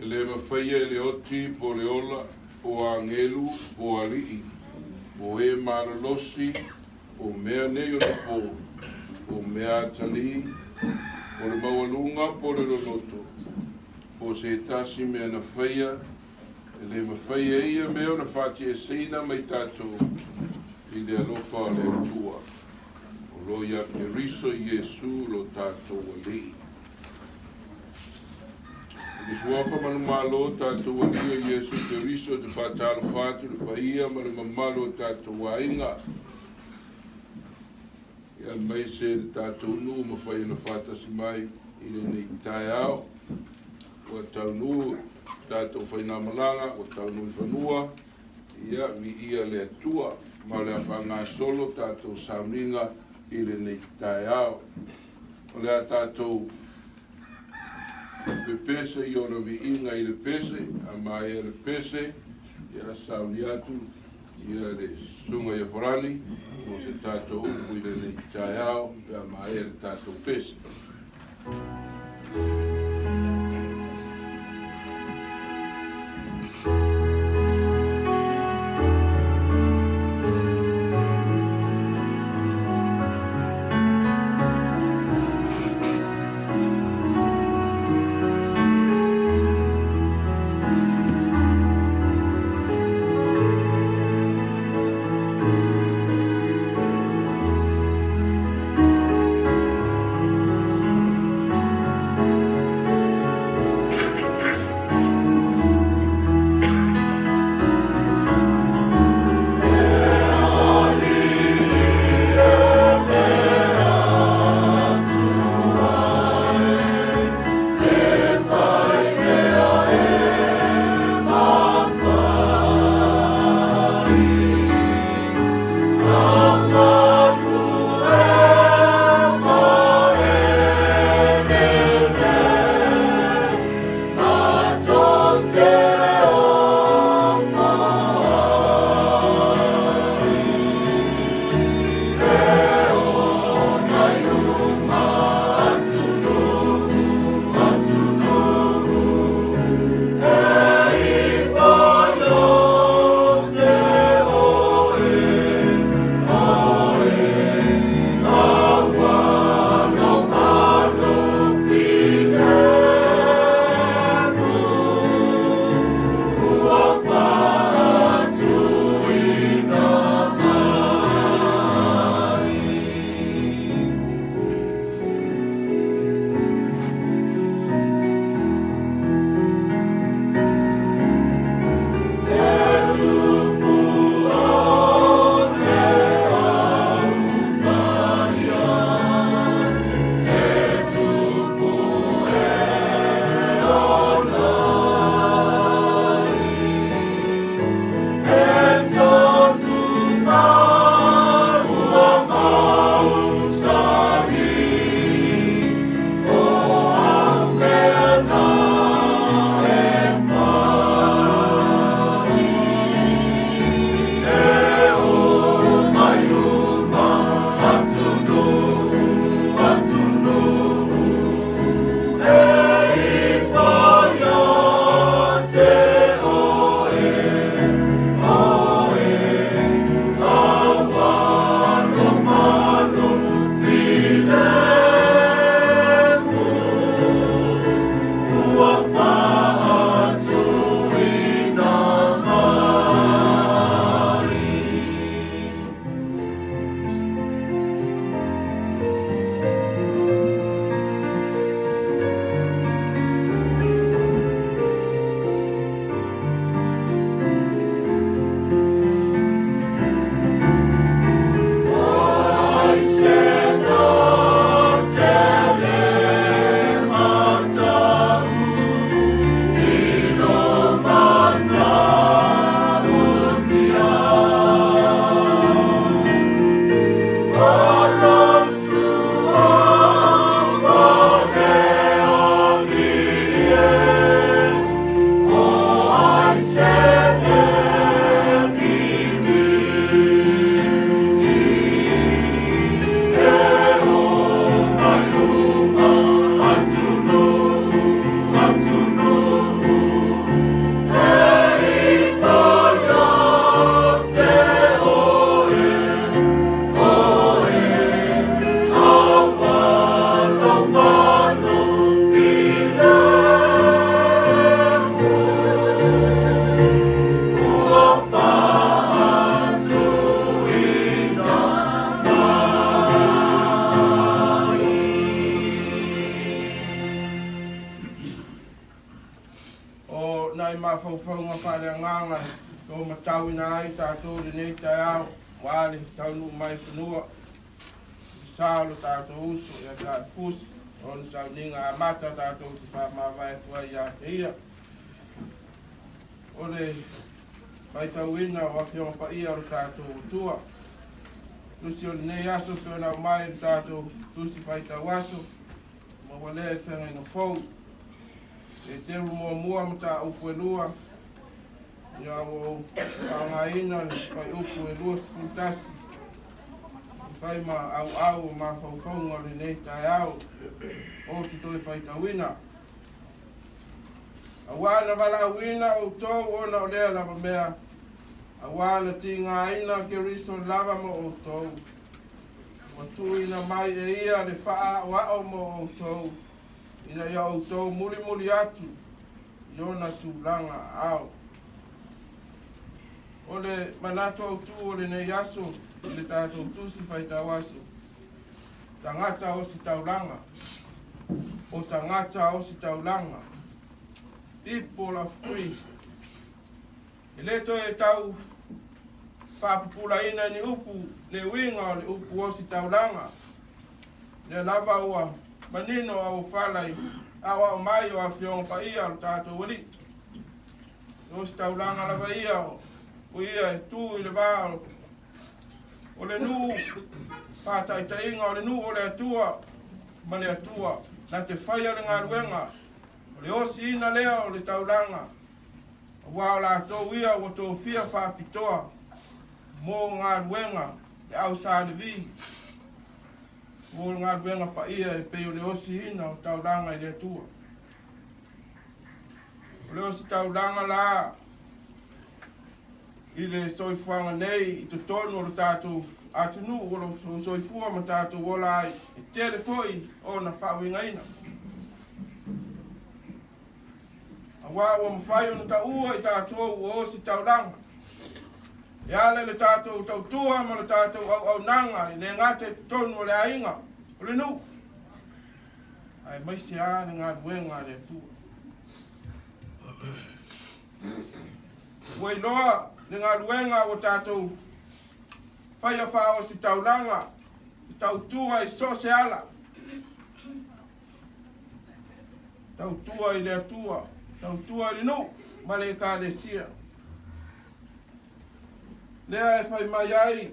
Le mawhaia le oti po le ola, po angelu, po alii, po e maralosi, po mea nei o le po mea atali, po le mawalunga, po le loloto, po se tasi mea na whaia, le mawhaia ia mea o na whati e seina mai tātou, i le alofa le atua, o loia ke riso Iesu lo tātou alii. Di suafa manu malo tātou alia Iesu te riso te whātara whātu le whaia manu mamalo tātou wainga. Ia mai se tātou nu ma whaia na whātasi mai i le nei tai au. Ua tau nu tātou whaina malanga, ua tau nu i whanua. Ia mi ia le atua ma le awhanga solo tātou sauniga i le nei tai au. O lea tātou pe pese i ora vi inga i le pese, a mai e le pese, i a sauni atu, i a le sunga i a forani, o se tātou upu i le nei tai au, a mai e le tātou pese. mawhauwhaunga whaleanganga tō matau ina ai tātou lenei tai au wale taunu mai whanua sālo tātou uso ia Taelefusi o sauniga amata tātou te whamawai tua ia te ia o le maitauina o awhionga pa ia o tātou tua tusi o lenei aso tōna mai o tātou tusi whaitau aso ma wale e whenga inga whou e teru mua ma tā upu e lua ia o whangaina pai upu e lua sputasi whai ma au ma whauwhaunga lenei tai au o te toi whaitauina a wana wala wina o tōu ona o lea lava mea a wana ti ngā ina ke riso lava mo o tōu o tuina mai e ia le wha wao mo o tōu ina ia o tōu muri atu i ona tūlanga au o le manato au tū o le nei aso i le tātou tūsi whaitau aso tangata o si taulanga o tangata o si taulanga people of Christ e le to e tau whapupula ina ni upu le winga o le upu o si taulanga le lava ua manino au whalai awa o mai o a whionga pa ia o tātou wali o si taulanga lava ia o ia e tū i le vāo o le nū pātaitainga o le nū o le atua ma le atua na te whaia le ngā ruenga o le osi ina lea o le taulanga wa la to ia o to fia whapitoa mō ngā ruenga le au sa le vi mō ngā ruenga pa ia e peo le osi ina o taulanga i le atua o le osi taulanga la i le soifuanga nei i to tonu o le tātou atunu o le soifua ma tātou ola ai e tele foi o na whawingaina a wā o mwhai o na ta ua i tātou o osi taulanga e ale le tātou tautua ma le tātou au nanga i le ngate tonu o le ainga o le nu ai maisi a le ngā duenga le tua Wai loa le ngā luenga o tātou whaia wha o si taulanga i tautua i soseala tautua i le atua tautua i le nu ma le ka le sia lea e whai mai ai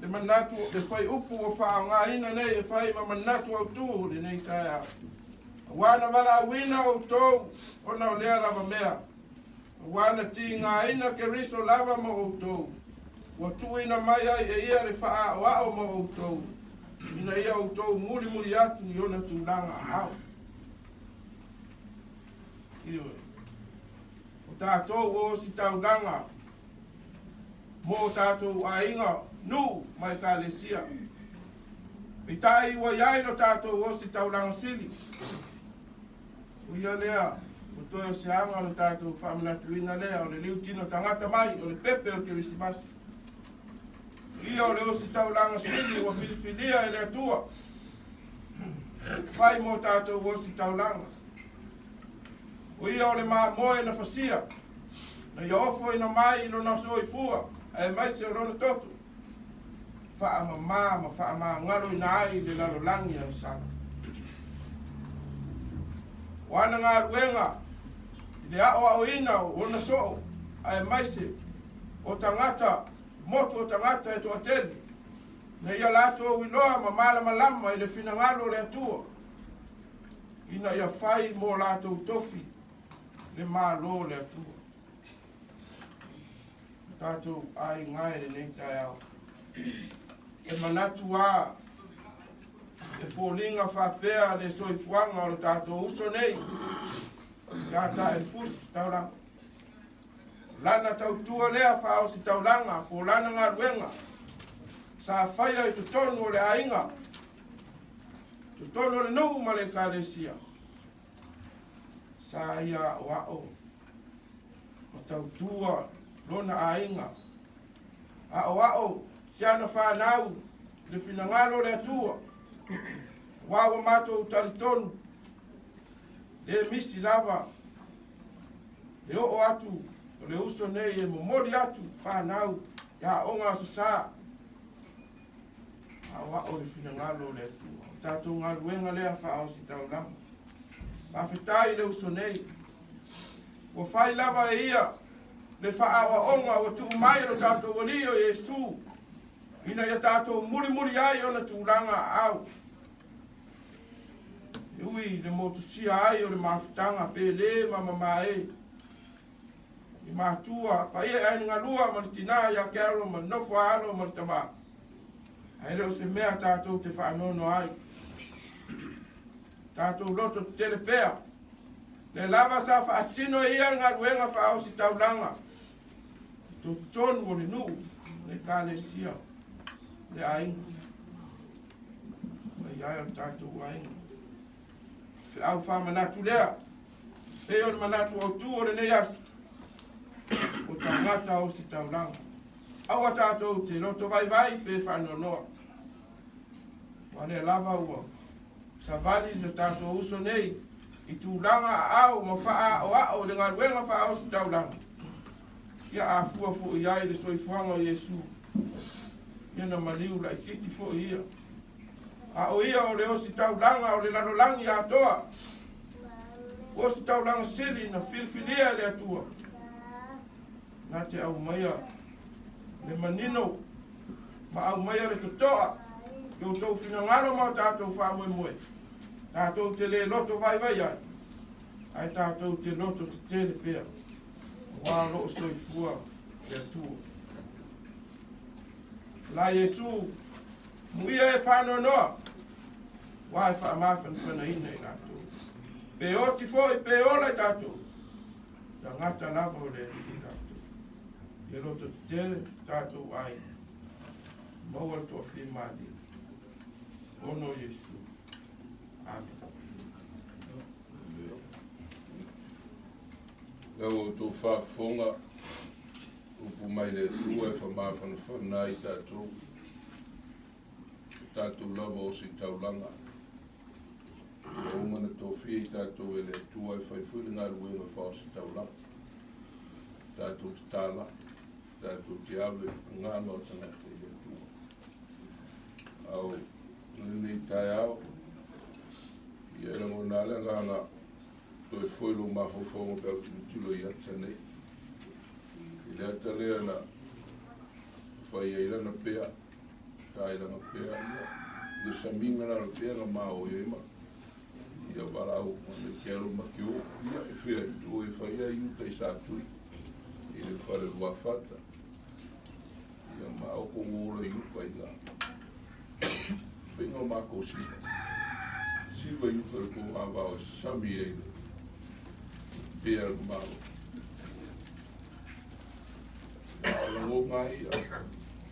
le manatu le whai upu o wha o ngā ina nei e whai ma manatu au tū le nei tai a wana wala wina o tōu o na o lea lava mea wana ti ngā ina ke riso lava mo o tōu. Wa tuina mai ai e ia le wha o ao mo o tōu. Ina ia o tōu muri atu i ona tūlanga au. Iwe. O tātou o si taulanga. Mo tātou a inga nu mai ka le sia. I tai wa iai no tātou o si taulanga sili. Uia lea. O toi o se anga o tātou whamanatuina lea o le liu tino tangata mai o le pepe o Kirismasi. Ia o le o si taulanga sili o filifilia e le atua. Whai mo tātou o si taulanga. O ia o le maa moe na whasia. Na ia ofo ina mai ilo na soi fua. E mai se o rona totu. Wha ama ngalo ina ai le lalolangi a sana. Wana ngā ruenga, i le ao ina o na so, ai maise, o tangata, motu o tangata e toa teli. Na ia lato o wiloa ma malama i le finangalo le atua. Ina ia whai mo lato utofi, le malo le atua. Tātou ai ngai le nei tai au. E manatu a, e fōlinga whapea le soifuanga o le tātou uso nei. Ia Taelefusi taulanga. Lana tautua lea whao si taulanga, po lana ngā ruenga. Sa whaia i tutonu o le ainga. Tutonu o le nuu ma le kālesia. Sa ia o ao. O tautua lona ainga. A o ao, siana whanau, le finangalo le atua. Wawa mato talitonu. Le misi lava. E o atu, o le uso nei e momori atu, whanau, ia onga su sa. A wa o le fina ngalo le atu. Tātou ngā ruenga lea whao si taulanga. Mawhitai le uso nei. O whai lava e ia, le whaawa onga o tu mai o tātou wali o Yesu. Ina ia tātou muri ai o na tūranga au. Ui, le motusia ai o le mawhitanga pe le mama e. I mātua, pa ia ai ngā lua ma le tina ia kero ma nofo alo ma le tama. Ai leo se mea tātou te whaanono ai. Tātou loto te telepea. Le lava sa whaatino ia ngā ruenga whaau si taulanga. Tō tonu o le nu, le kāle sia, le ainga. Mai ai o tātou ainga. Au wha manatu lea. E o le manatu au tu o le nei asu. O tangata o si taulanga. Au a tātou te loto vai pe whanonoa. Wane lava ua. Sa vali le tātou uso nei. I tūlanga au ma wha o au le ngā ruenga wha au si taulanga. Ia a fua fo i ai le soifuanga o Yesu. Ia na maliu la i titi fo i ia. A o ia o le o si taulanga o le lalolangi a toa. O si taulanga sili na filfilia le atua. Nā te au maia le manino. Ma au maia le totoa. Yo tau fina ngalo mau tātou wha moe. Tātou te le loto vai ai. Ai tātou te loto te tele pēr. Wā loo soifua le atua. La Yesu. Muia e whanonoa. Wā e whaamawhan whana ina i tātou. Pe o ti fōi, pe o lai tātou. Ta ngata lava o le i tātou. Le roto te tere, tātou ai. Maua toa whi mādi. Ono Yesu. Amen. Lau tō whaafonga. Upu mai le tua e whaamawhan whana i tātou. Tātou lava o si taulanga. O mana tō whia i tātou e le tua e whaifuri ngā ruenga whao si taulanga. Tātou te tāla, tātou te awe, ngā noa tangata i le tua. Au, lenei tai au, i e rango nāle ngā tō e whoilo maho whaonga pēo tilo i ata nei. I le ata lea na whai e irana pēa, tai ranga pēa ia, le saminga nara pēa ngā mao i ema. Ia warau me kero maki o, ia e whia i tō e whaia i uta i sātui. I le whare wafata. Ia mao ko ngora i upa i ngā. Whenga mako siwa. Siwa i upa ko ngā wao sami e le. Pēa mao. Ala ngō ngai,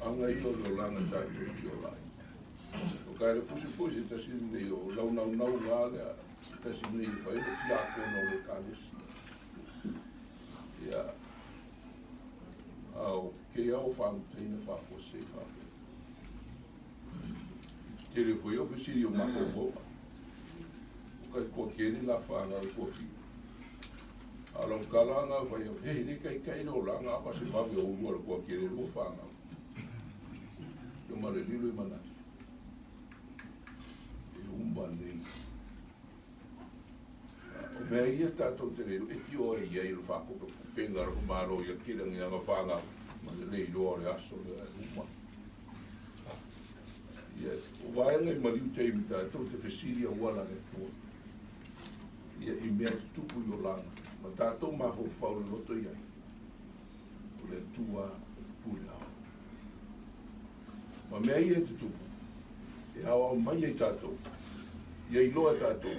anga i o lo langa tātou ki o lai. O Taelefusi tasi nei o lau ngā lea, tasi nei i whai, ti a kona o le kālesi. Ia, au, kei au whaamutaina whaafose whape. Telefoi o whisiri o mako hoa. O kai kua kere la whaanga o kua whiu. Along kalanga whai au, hei, ne kai no langa, apa se whawe o umora kua kere o whaanga. Yo mare lilo i manaki. Umba nei. O mea ia tātou te reo, e ki o e ia i lo whakoko pengara ko maro ia kirangi anga whanga ma le nei loa le aso le umba. Ia, o waenga i mariu teimi tātou te whesiria wala ne tua. Ia i mea te tupu i o langa, ma tātou mafo whaure loto iai. O le tua pule au. Ma mea ia te tupu, e hawa mai ai tātou. Ia i loa tātou,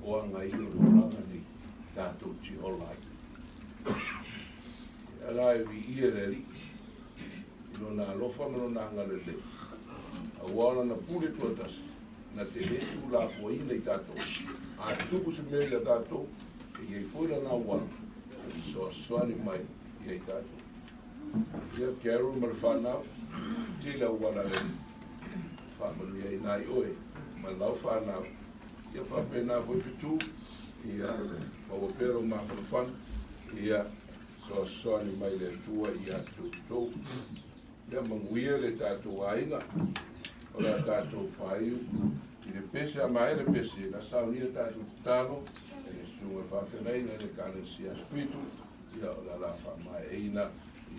o anga i o langa ni tātou ti o lai. Ia lai vi ia le ri, i no nā lofa mano nā ngare le. A wala na pule tuatas, na te hetu la fua ina i tātou. A tupu se mea i a tātou, e iei fuira nā wala, i soa soani mai i a tātou. Ia Carol mar whanau, tila wala le. Whamanu ia i nai oe. Ma lau whanau, ia whapena foi fitu, ia wawapero ma whanawhan, ia soasoani mai le tua i atu tau. Ia manguia le tātou ainga, o le tātou whaiu, i le pese a mai le pese, na saunia tātou talo, e le sunga whawhereina, le kalensia spiritu, ia o la lafa mai eina,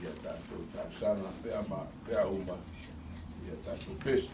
ia tātou tāsana, pea uma, ia tātou pese.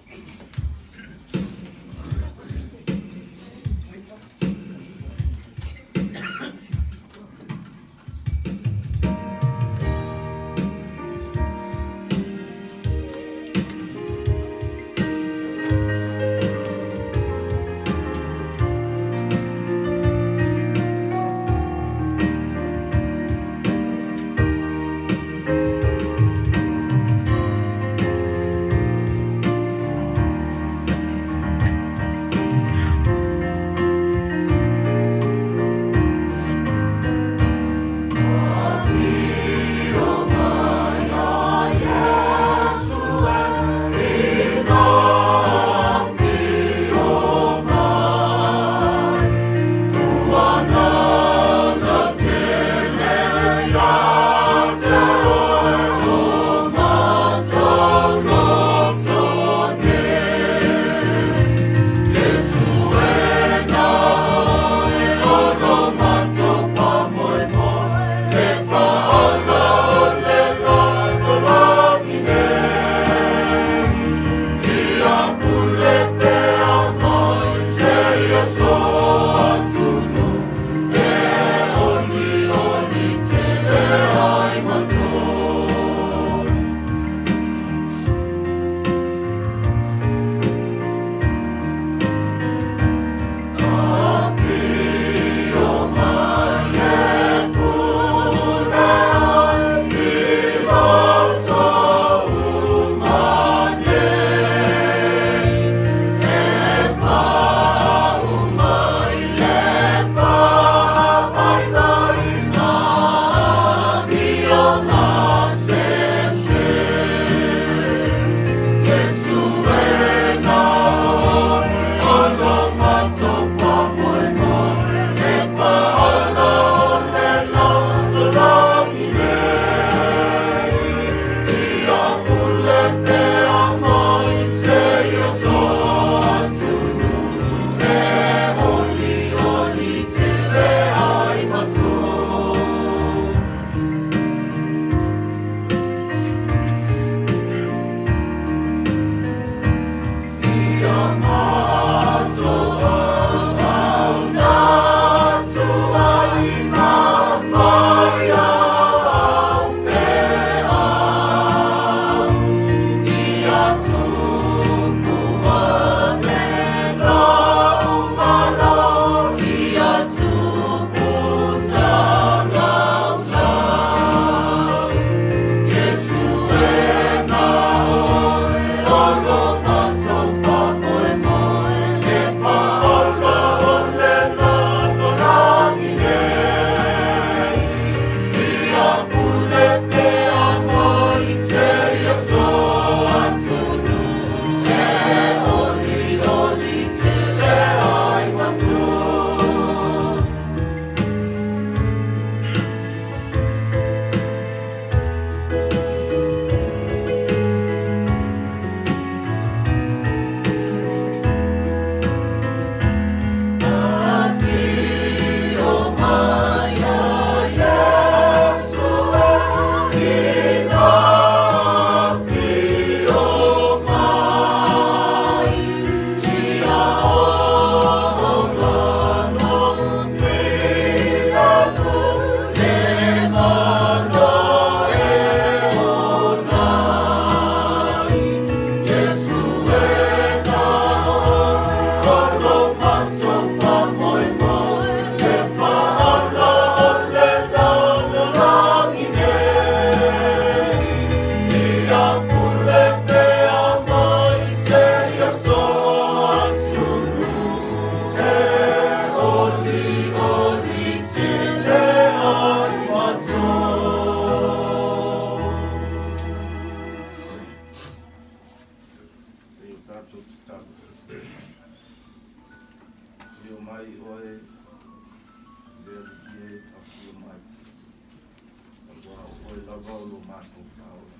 o e lava o lo mātou tāola.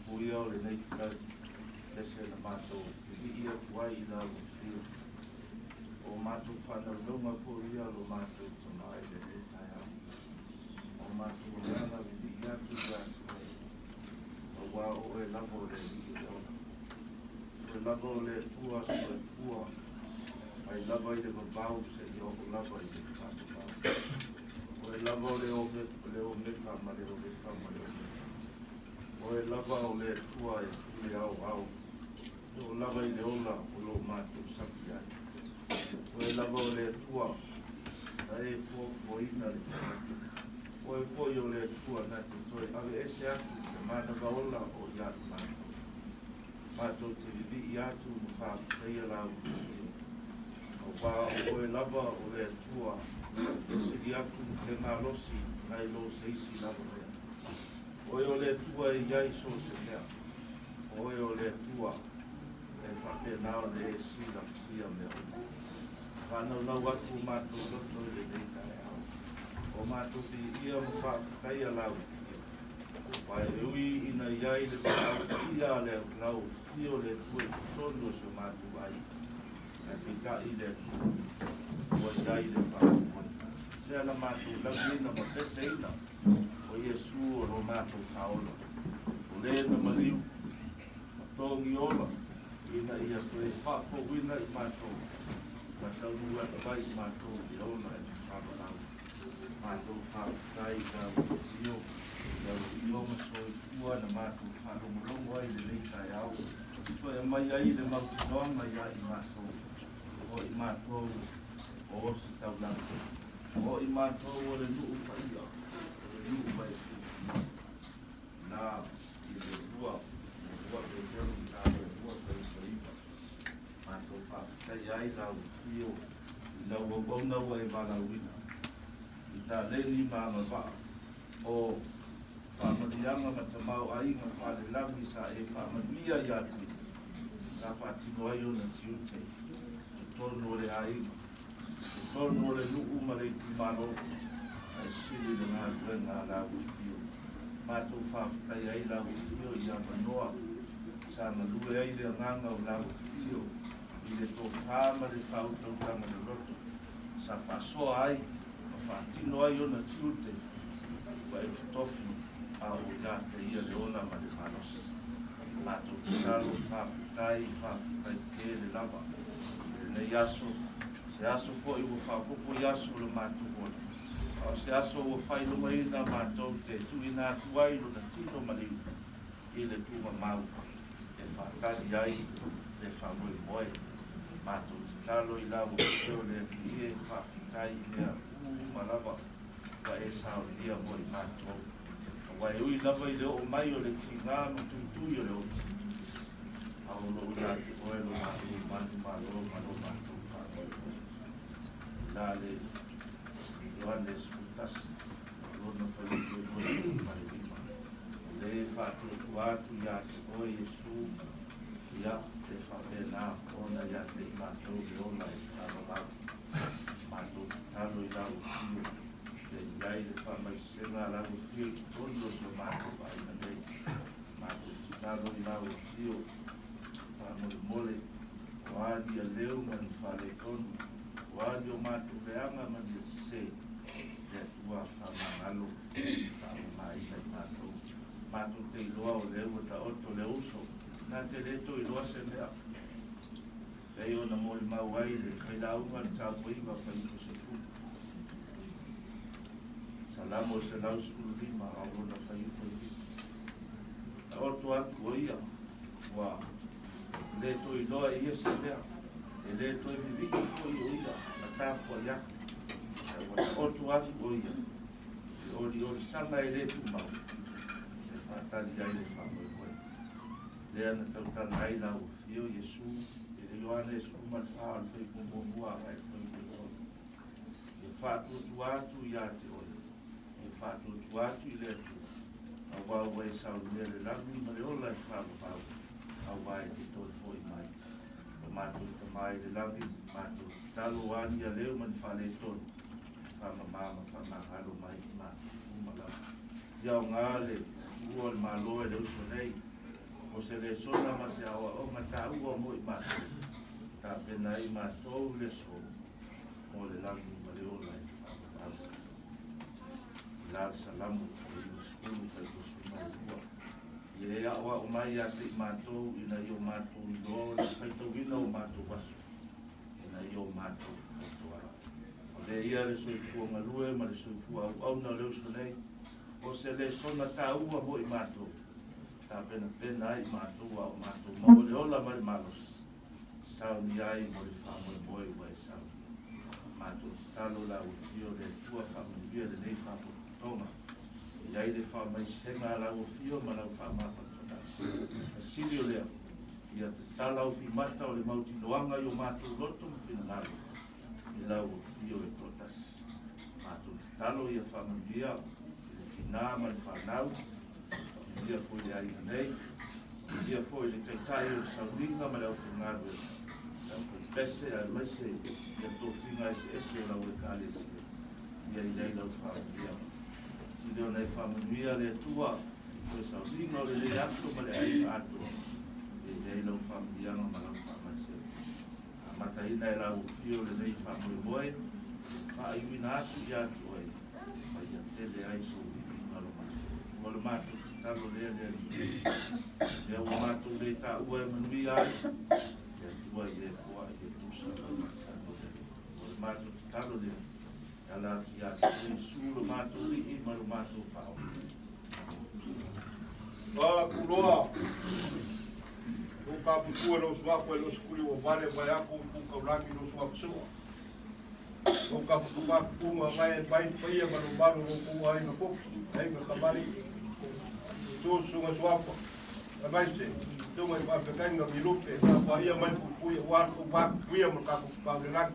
Puia o lenei tau, kese na mātou, ia kuai I lau whio. O mātou whanau po ia lo mātou tamai le tai au. O mātou lana ia tu kātu o wā o e lava o le ia ona. O e lava o le tua so e fua, ai lava I le babau se I o lava I le kātu. O e lava o le o meka ma le o meka ma le o meka. O e lava o le tua e le au au. O lava I le ola o lo mātou saki ai. O e lava o le tua, a e fo ina le kātu. O e fo I o le tua na te toi, ave e se atu, te mana vaola o iatu mātou. Mātou te vivi I atu mo whāpeia lau. O wā o e lava o le tua, e siri atu te ngā losi, ngai lo se isi lava rea. O e o le tua e iai so se mea. O e o le tua, e whake nao le e sila sia mea. Whanau nau atu mātou loto I le neita e au. O mātou te ia mo whakaia lau. Pai e ui ina iai le tāu ia le lau, fio le tue tono se mātou ai. E pita I le tua iai le whakapoi. Sea na mātou lagina ma tese ina, o Iesu o lo mātou kaola. O le na mariu, ma tongi ola, ina ia koe whakapowina I mātou. Ma tau nua vai I mātou I ona e whakanau. Mātou whakakai ka sio, ka ilonga soi kua na mātou whakalongo ai le leita e au. So e mai ai le mautinoanga ia I mātou. O I mātou o si Taulago. O I mātou o le nuu paia. O le nuu paia. Nā I le rua. Rua te teru I tāre rua te saiva. Mātou whakakai ai lau fio. I lau o bonau e walauina. I tā leni māma wā. O whamarianga ma te mau ainga whale langi sa e whamaria I atu. Sa whatino ai o na tiute. Tono o le ainga. Tono o le nuu ma le timano. Ai sili le ngā ruenga lau fio. Mātou whakakai ai lau fio I a manoa. Sa malue ai le nganga o lau fio. I le tō kāma le whautautanga le roto. Sa whasoa ai. Tino ai ona tiute, wa e tofi a o ia te ia le ona ma le manos. Mātou te talo whaputai te le lava. Le aso, se aso po I wo whapopo I aso le mātou ona. Se aso wo whailunga ina mātou te tuina tuai lo na tino mariu. I le tuma mau. E whakari ai, le whamoi moe. Mātou te talo I lawo teo le ie whaputai mea. Malaga, wa e sauniga mo I mātou. Wa e ui lava I le o mai o le tingā ma tuitui o le o. A o lo ula te oelo ma e manu malo mātou whanoi. Nā le Ioannes Utasi, lona whaluku e mori mare lima. Le whātua tuatu ia te o Iesu, ia te whapena ona ia te mātou le ona e whanau. Mātou talo I lau fio, te iai le whamaisenga lau fio ki tono so mātou aina nei. Mātou talo I lau fio, whamole mole, o ani a leo mani whale tonu, o ani o mātou reanga mani se, te atua whamangalo, whamamaina I mātou. Mātou te iloa o leo ta oto le uso, nā te leto iloa se mea. Kei ona mo I mau ai le kai launga le tāpoi wa whaiko se fu. Salamo se lau skulu lima a rona whaiko I. Na oto atu o ia, wa le to I loa ia se mea. E le to I viviki ko I o ia, na tāpua ia. Wa oto atu o ia. E ori sanga e le tu mau. E whatari ai le whamoi koe. Le ana tautana ai lau fio Iesu. Ioannes uman whaal whai kumomua ai whai kumomua. E whātua tuatu I ate oi. E whātua tuatu I le atu. A wau e sau le langi ma le ola I whāpapau. A wai te tōi fōi mai. O mātou ta mai le langi, mātou talo ani a leo man whale tonu. Whamamama whamahalo mai I mātou. Iau ngā le ua le malo e le uso nei. O se le sona ma se awa o mata ua mo I mātou. Ta pena I mātou le so. O le lagu ma le ola I whāpapau. La salamu e skulu kai kusu mai ua. Ie awa o mai ate I mātou ina I o mātou I loa le kaitau ina o mātou wasu. Ina I o mātou katoara. O le ia le soifua ngalue ma le soifua au na le uso nei. O se le sona tā ua mo I mātou. Ta pena pena ai mātou a o mātou. Ma o le ola ma le malos. Sauni ai mo le whamoe moe wa e sau. Mātou talo la o fio le tua whamoe le nei whamoe tonga. I ai le whamai senga la o fio ma lau whamata tona. Sili o lea. Ia te tala o fi mata o le mauti noanga I o mātou loto ma fina nalo. I lau o fio e totas. Mātou talo ia whamoe Nā man whanau, ia foi le ai nei, ia foi le kaitai o sauniga ma leo whangaru. Ia foi pese a maise, ia tō whina ese o lau e kāle se, ia I lei lau whamuia. Si leo nei whamuia le tua, foi sauniga o le le ato ma le ai ato, ia lei lau whamuia ma lau whamaise. A mataina e lau fio le nei whamui moe, whaiwina atu I atu ai, mai ia tele ai so. O le mātou talo lea lea o mātou le tā ua e Manuia ai, lea tua I e kua I e tusa o le mātou talo lea, ala ki a te su le mātou li I ma le mātou whao. Kuloa, o ka putua lo suapo e lo skuli o vale vai ako puka ulangi lo suapo sua. O ka putua punga ngai e pai paia ma lo malo lo kua ai na poku, ai ka kabari. Tu sunga suapo, a vai se, tu mai pa pekanga milupe, pa ia mai pupuia, warku pa puia mo ka pupa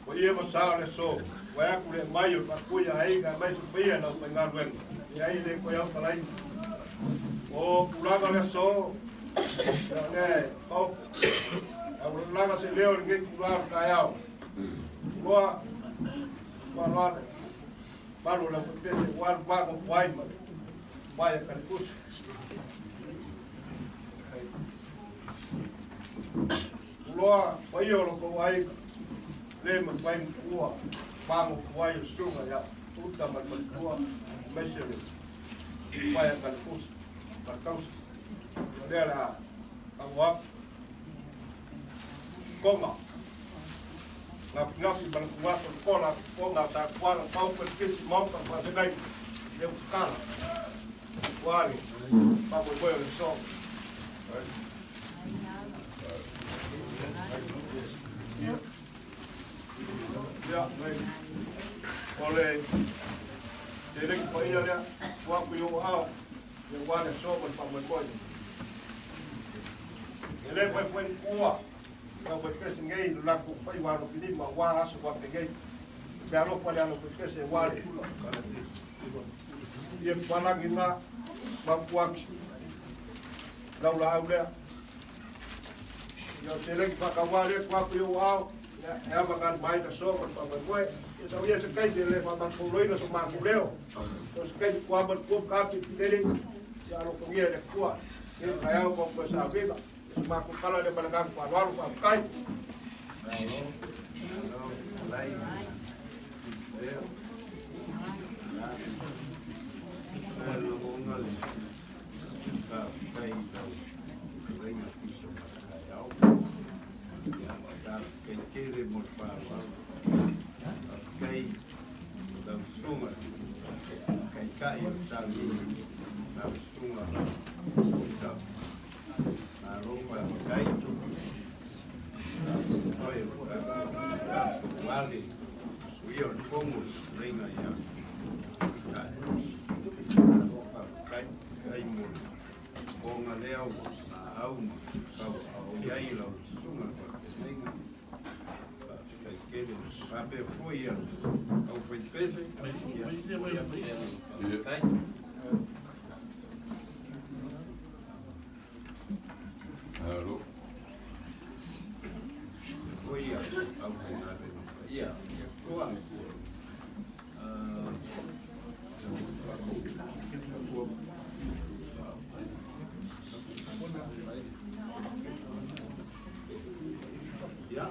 o ia ma sa le so, vai aku le mai o pa puia ai ga mai puia na pa ngarwen. E ai le ko ia palai. O kulaga le so, ne, o a laga se leo nge kulaga ka yao. Koa, koa Palo la pese war bago wai ma. Vaya Taelefusi. Loa pai o ko wai le ma pai kua bago wai strunga ya. Uta ma kua mesere. Vaya Taelefusi. Partausi. Dela agua. Koma. Ngapi bang kuat kola konga ta kuala pau perkis mau pa pa dai de buscar wali pa po boy le so ya nei ole de lek pa ia ya wa ku yo ha de wali so pa po boy ele foi kuwa Não foi que ninguém lá com o pai o ano pedido mas o ano acho que peguei já não pode ano porque se o ano e o ano que na mapuak lá o lá eu sei que para acabar é quatro eu ao é a vagar mais da sopa para depois eu sabia se cai ele para por loiro se marco leo então se cai com a por café dele já não comia de cua ele caiu com coisa a vida Marco kala le malaga kwa waru kwa kai. Hello. Ya.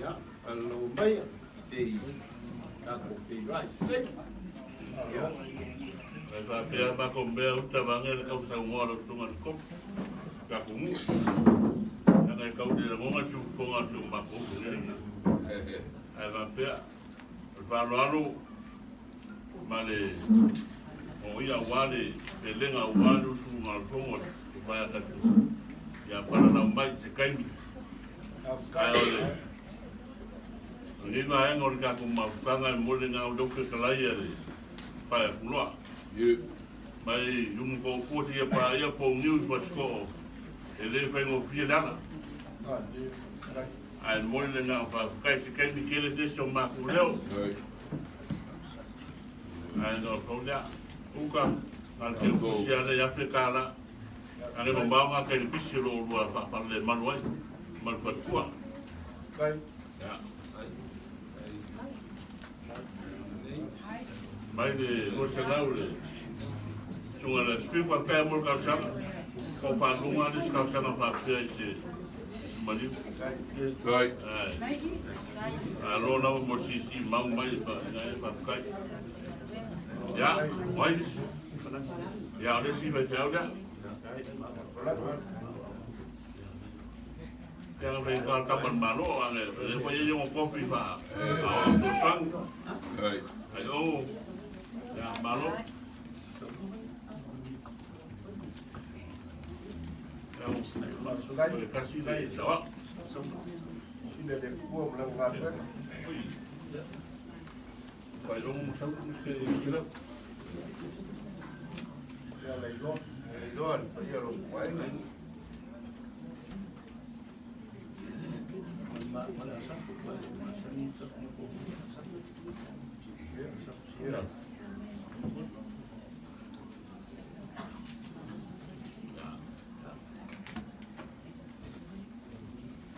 Ya, kalau mai di aku di rice. Ya. Sa pea ba ko mbea uta bange ka sa ngora tunga ko. Ka ku mu. Ya ka ka de ngonga su fonga su ma ko ne. Ai ba pea. Ba lo male o ia wale pelenga wale su ma fonga ba ya ka ya para na mai se kaimi. Ai ole. Ni ma engor ka ku ma panga mo le nga do ke kala ia le. Pa ya kuloa. Mai yung ko ko si pa ia po news was ko ele fai ngo fia dala ai mo le nga pa kai si kai ni kele de so ma ku leo ai no ko ya uka al ke ko si ale ya fe kala ale mo ba nga ke pisi lo lo fa le Manuia mal fa kwa Kai. ya mai de o se laule sunga le spipa pe mo ka sa ko fa lunga de ska sa na fa pe se mali Right. alo na mo si mau mai fa fa kai ya mai ya le si va sa ya ya ve ka ta ban malo ane le ko ye mo ko fi fa so sang Right. ayo ya malo kasih dah jawab. Sila de kuo mlang ngapen. Kalau musang sekira. Ya leilon. Leilon. Ya lo kuai. Mana asal masa ni tak nak Ya.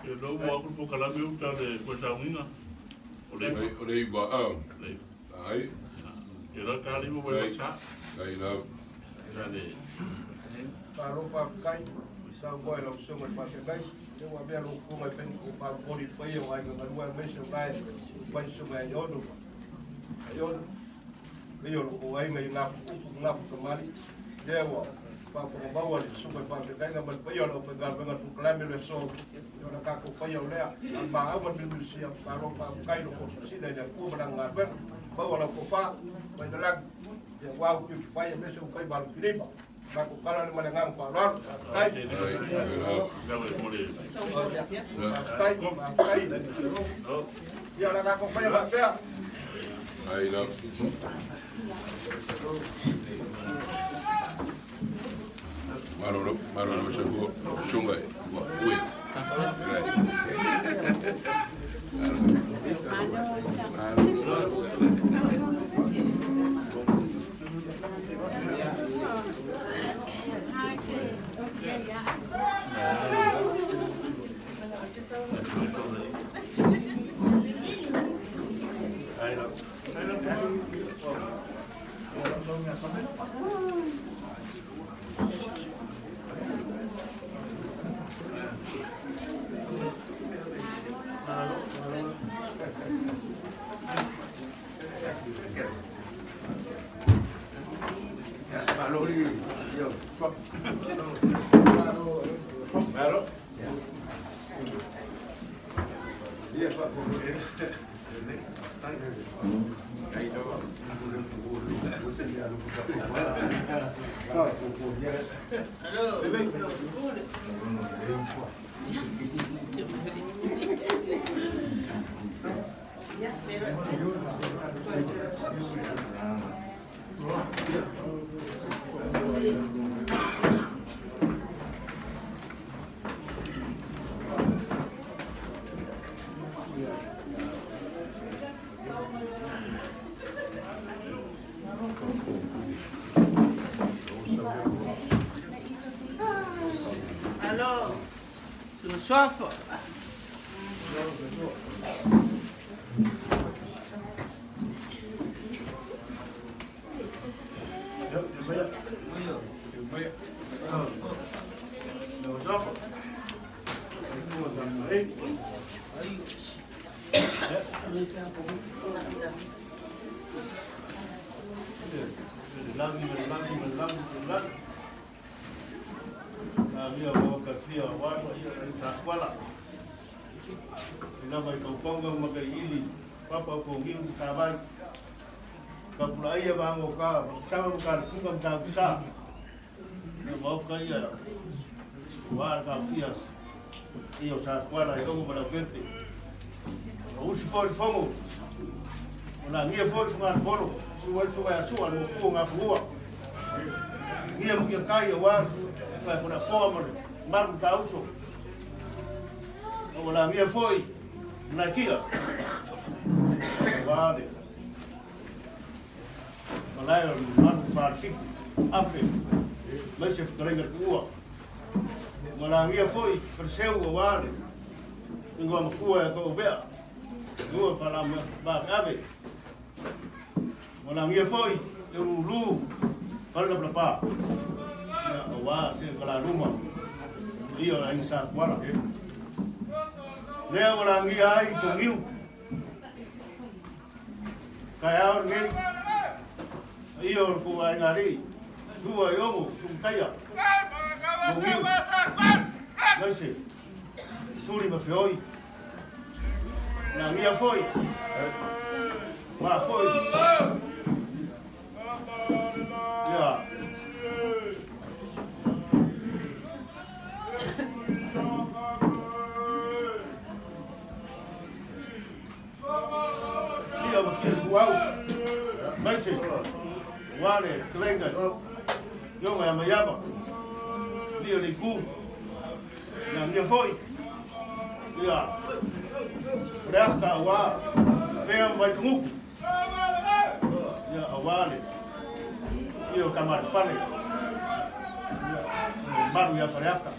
Eu não vou para o calado eu tá de coisa ruim. Oleh ba ai Eu não tá ali vou passar. kai na Jadi Kalau pakai sa boy lo so mai pakai. Yo wa bia lo ku mai pen ku pa body pa yo ai ga ruwa mai so mai. Pai so mai yo do. Yo yo lo ku ai mai na ku mali. Dewa pa ko ba wa so mai pa kai ga pa yo lo pa ga ga tu klame le so. Yo na ka ku pa yo le. Ba a man bil si pa ro pa kai lo ko si le ku ba nga ba. Ba wa lo ko pa. Ba da lag. Ya wa ku pa ya me so kai ba Filipa. Aku kalau ni mana ngang palor, kai, kai, kai, dia nak aku payah baca. ai na maro sa ko sunga wa ui Alô, seu chofer? Ia mo ka fia wa ia ta kwala. Ina mai ka ponga ma ka ili papa ko ngi ka vai. Ka pula ia ba mo ka sa mo ka tunga ta sa. Ia mo ka ia. Wa ka fia. Io sa kwala i ko para gente. O si for fomo. Ona mia for ma bolo. Suwa suwa no ko nga fua. Mia mo ka ia wa vai por a forma marco tauso o la mia foi na kia vale malai marco parfic ape mas se ficarem tua la mia foi perseu o vale ngo ma kua ko bea ngo fala ba ave la mia foi eu lu para la pa wa se kala rumah iyo la insa kwala leo la ngia ai to miu kaya ngi iyo ko ai ngari suwa yo su kaya Nasi, suri ma foi la ngia foi ma foi ya wow, Messi, Wale, Klenga, yo me llamo, Leo de Cu, la mia foi, ya, Frasca, Wa, Vean Baitumu, ya, Wale, yo Camar Fale, Manuia Frasca,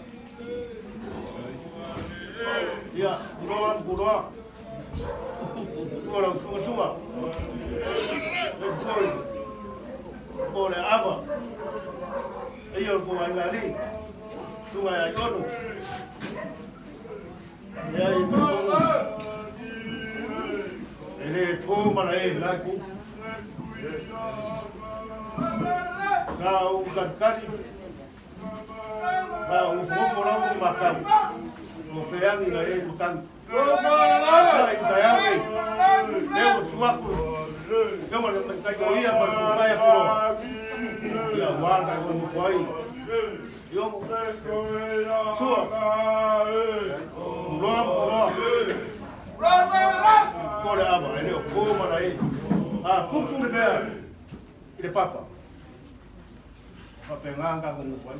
ya, Guroa, Ora sua. Olha ava. Eu vou ali. Tu vai aí todo. E aí ele como na ele lá com. Kau kantari. Kau fofo lá o macau. O feani na ele bukan. Eu suaku, eu não categoria para vai pro, e aguarda quando foi, eu sua, olha aba, ele como aí, cupu ele papa, papenganga quando foi,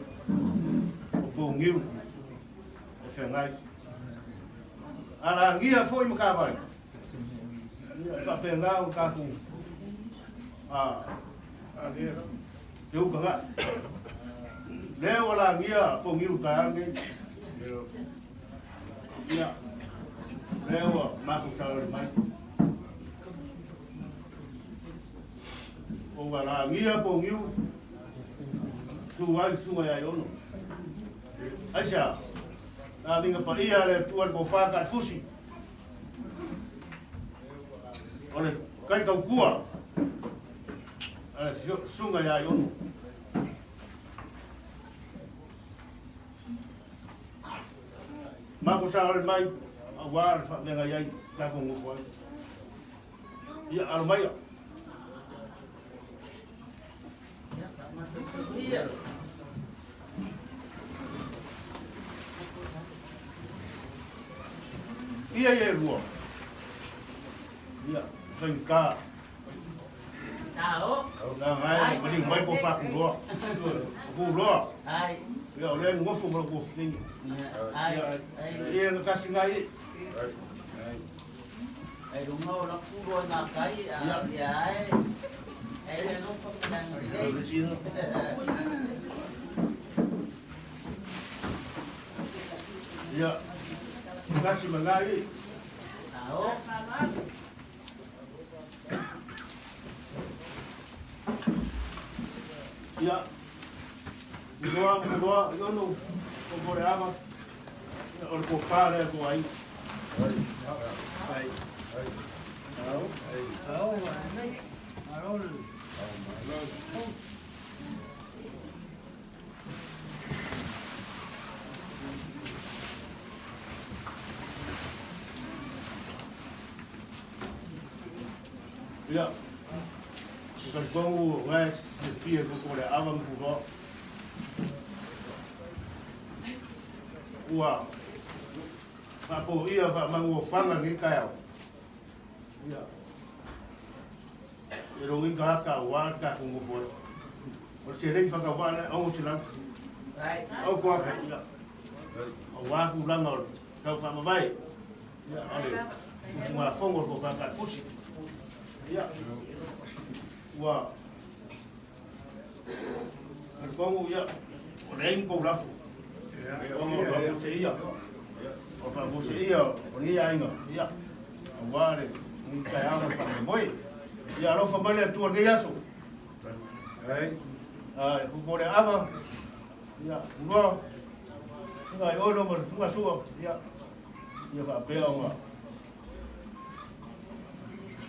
o bonguil, o fengais. Ala ngia foi mo ka vai. Fa penga o ka ku. Eu ka. Le wala ngia po ngiu ka ngi. Ya. Le wa ma ku sa mai. O wala ngia po ngiu. Tu wai sunga ya yono. Asha. Na dinga pa ia le tuan ko fa ka fusi. Ole kai ka kua. Ale sunga ya yono. Ma ko sa ole mai awar fa denga yai ta ko ngoi. Ya almaya. Ya tak masuk dia. Ia rua. Ia, vengka. Tahu? Dah ngai, beli mai ko fa ku rua. Ku rua. Ai. Ya ole ngofu mo ko fing. Ai. Ia kasi ngai. Ai rumah orang puluh nak kai. Ya ai. Ai dia nak pesan dia. Ya. Kasi mangai. Tahu? Ya. Dua, yono, ko aba. O le pāre ko ai. Ai. Au. Ya. Kalau ngai dia ko le avam ko. Wow. Papo ia fa mango fanga ni kaya. Ya. Pero ngi ka wa ka ko mo. O se ring fa ka wa na o chilang. Right. O ko ka ya. O wa ku lang o ka fa ma vai. Ya, ale. Uma fongo ko fa ka fusi. Ya. Wow. El fongo ya. O ring ko lafu. O fa se ia. O fa se ia, o ni ainga. Ya. O wa le ni ka ya fa moi. Ya lo fa male tu ngi yaso. Ai. Ai, ko le ava. Ya, no. Ngai o no mo suo. Ya. Ya fa pe o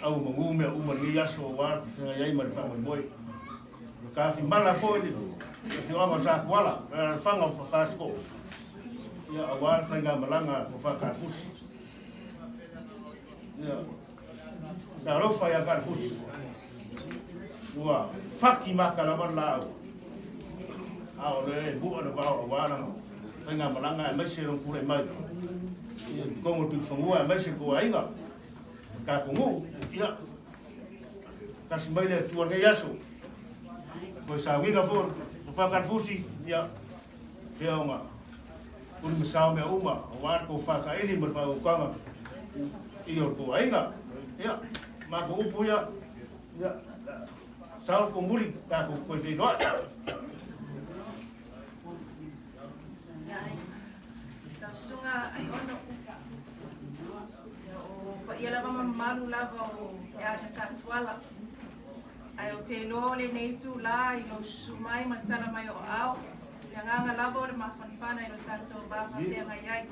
au mangume uma ni yaso wa se ai ma fa moi. Ka fi mala foi ni. Fi o sa kwala, fa ngo fa sko. Ya awal fa malanga ko fa ka fus. Ya. Da ro fa ya ka fus. Wa fakki makala wala. Au le bu ana ba wa na. Fa malanga mai se ron kure mai. Como tu fungua mai se ko ainga. Ka kungu ya. Kas mai le tu ngai yaso. Ko sauniga for fa ka fusi ya. Ke oma. Un misau me uma, war ko fa ka eli mer fa o kanga. Iyo ko ainga. Ya, ma ko upu ya. Ya. Sao ko muri ka ko ko fi do. Sunga ai ono. O pa ia lava mamalu lava o ya sa tuala. Ai o te lo le nei tu la i lo sumai matala mai o ao. Yang anga labo le mafanfana ilo tato ba fa te ngai.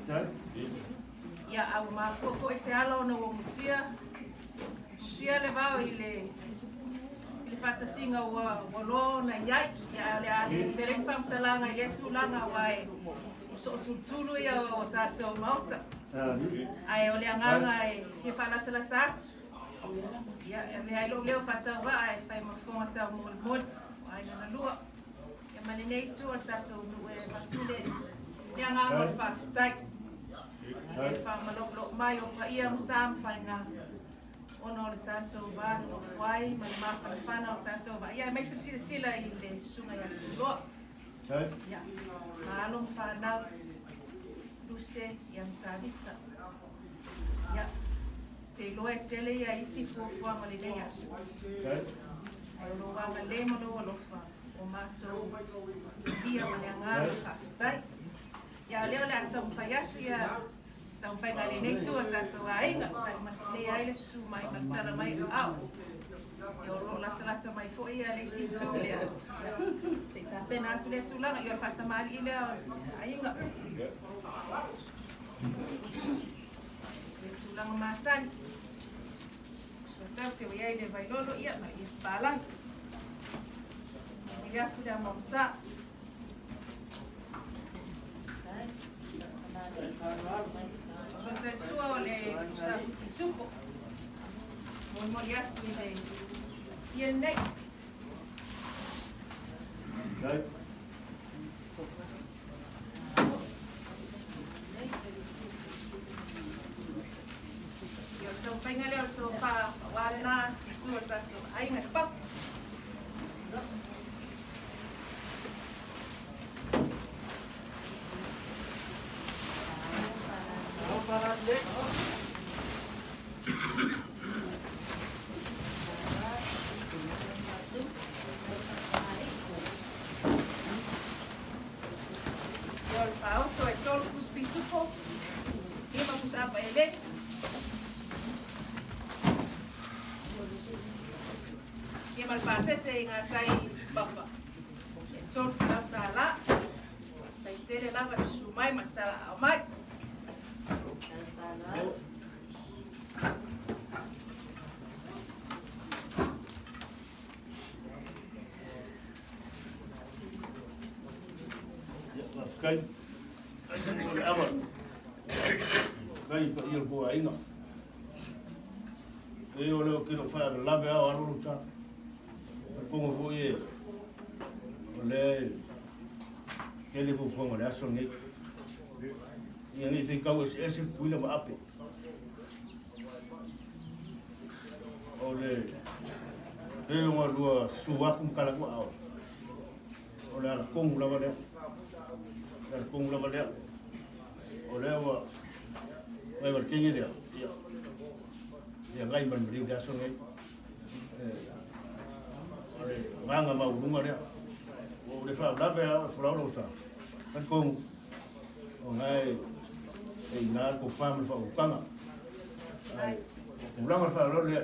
Ya au ma fo ese ala no o mutia. Sia le va ile fata singa o lo na yai ya le tele fam talanga ile tu langa wai. So tutulu ya o tato mauta. Ai o le anga e fa la tala tat. Ya me ai lo leo fata va ai fa ma fo ta mo ai na lua. Ma lenei tu o tatou nue matule. Ia ngā ngā whawhitai. E whamaloplo mai o pa ia msam whainga. Ono le tatou vānu o whai, ma le mawhana o tatou vā. Ia mai sila i le sunga ia tuloa. Ia, ma alo mwhanau. Luse ia mtavita. Ia, te loe tele ia isi fuafua ma lenei asu. Ai lo wanga le mano alofa. O matou ia o le angara whawhitai. Ia leo le atau mwhaiatu ia tau whai ngā lenei tu a tatou ainga. Tai masile aile su mai matala mai au. E o lo lata mai fo ia le si tu lea. Se ta pena atu lea tūlanga i o whatamari i lea ainga. Le tūlanga māsani. So tau te o iai le vailolo ia ma i whālanga. Ya sudah mau besar. Saya suah oleh besar suku. Mau lihat sudah yang naik. Yang sampai ngalih sofa warna itu satu. Ayo ngepak. So I told Kuspi Supo, give us up a leg. Give us passes saying I say, Papa. I told Sala, I tell a lover to my matala, my Kai ama kai pa ia ko ainga e o leo kilo fa la ve a ru cha ko mo e le ke le fu ko le aso ni ia ni se ka o se puila ma ape o le e o lua suwa kum kala ko ao o le ala kong la va el kung la valea o lewa vai ver quem ele ia ngai man bring da so ngai ale manga ma ulunga le o le fa la ve a fra lo sa el kung o ngai e na ko fam fa o kanga o langa fa lo le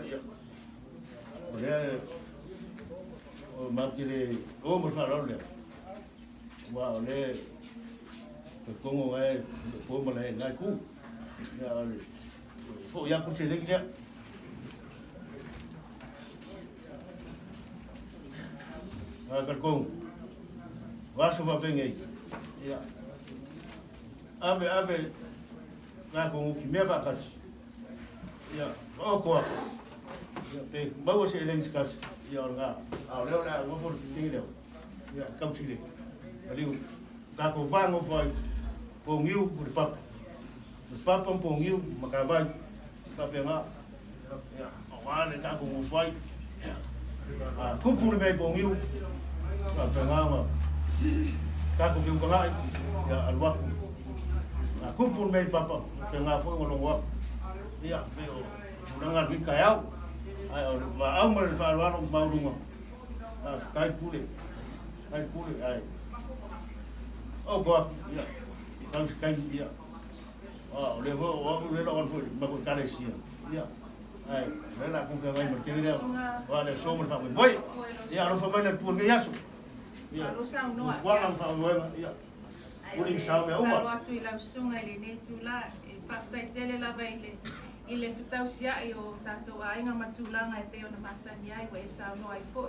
o le o ma kire o mo fa lo le wa o le Kongo ai ko mo le ngai ku ya fo ya ku se le kia ka kong wa so ba bengai ya ave na ko ki me va ka ya o ko ya pe ba wo se le ngai ya nga a le na mo fo ti le ya kam si le ali ka ko va ngo foi pongiu por papa pongiu makavai kapenga ya awale ka ko fai ku pur me pongiu kapenga ma ka ko fiu kanga ya alwa ku pur me papa penga foi ngolo wa ya pero nanga bi kayau ma au ma fa alwa no ma uruma kai pule ai oh boa ya kan dia oh le vo o le lo fo ma ko kale sia ya ai le la con que vai porque le va le somo fa voi ya lo fa mai le pur que yaso ya lo sa no wa fa voi ya uri sa me uma lo atu ila sunga le ne tu la fa tai tele la vai le ile fitau sia o tato ai nga matulanga e pe ona masani ai wa sa no ai fo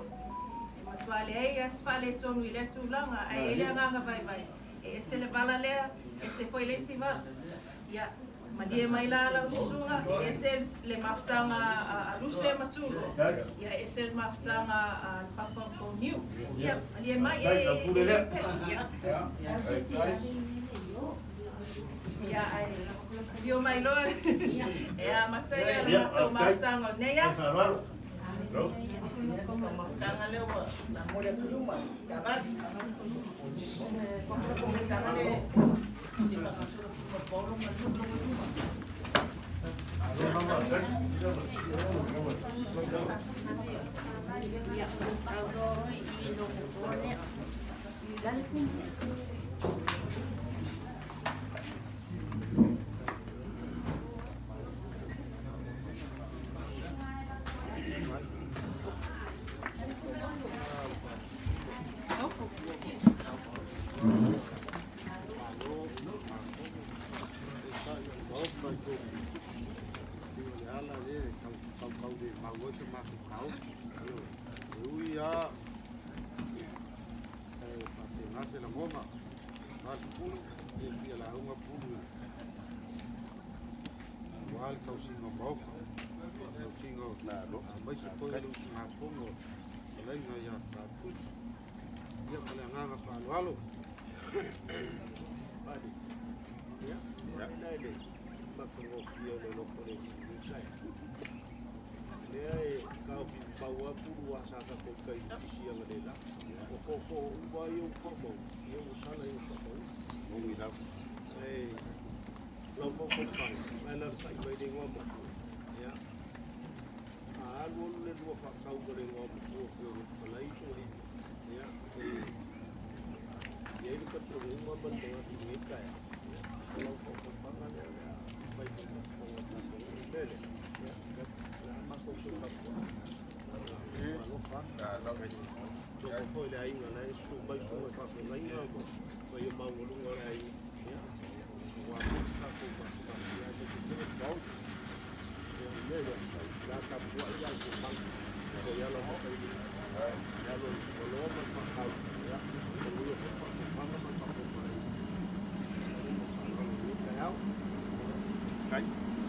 ma tuale ai as fale tonu ile tulanga ai ile nga vai e se le bala lea e se foi le siva ya ma dia mai la usunga e se le maftanga a luse matulo ya e se maftanga a papa boniu ya dia mai ya ai io mai lo e a matai la maftanga ne ya como maftanga le na mole pluma cabal como cabal si pa kasuro por polo matulo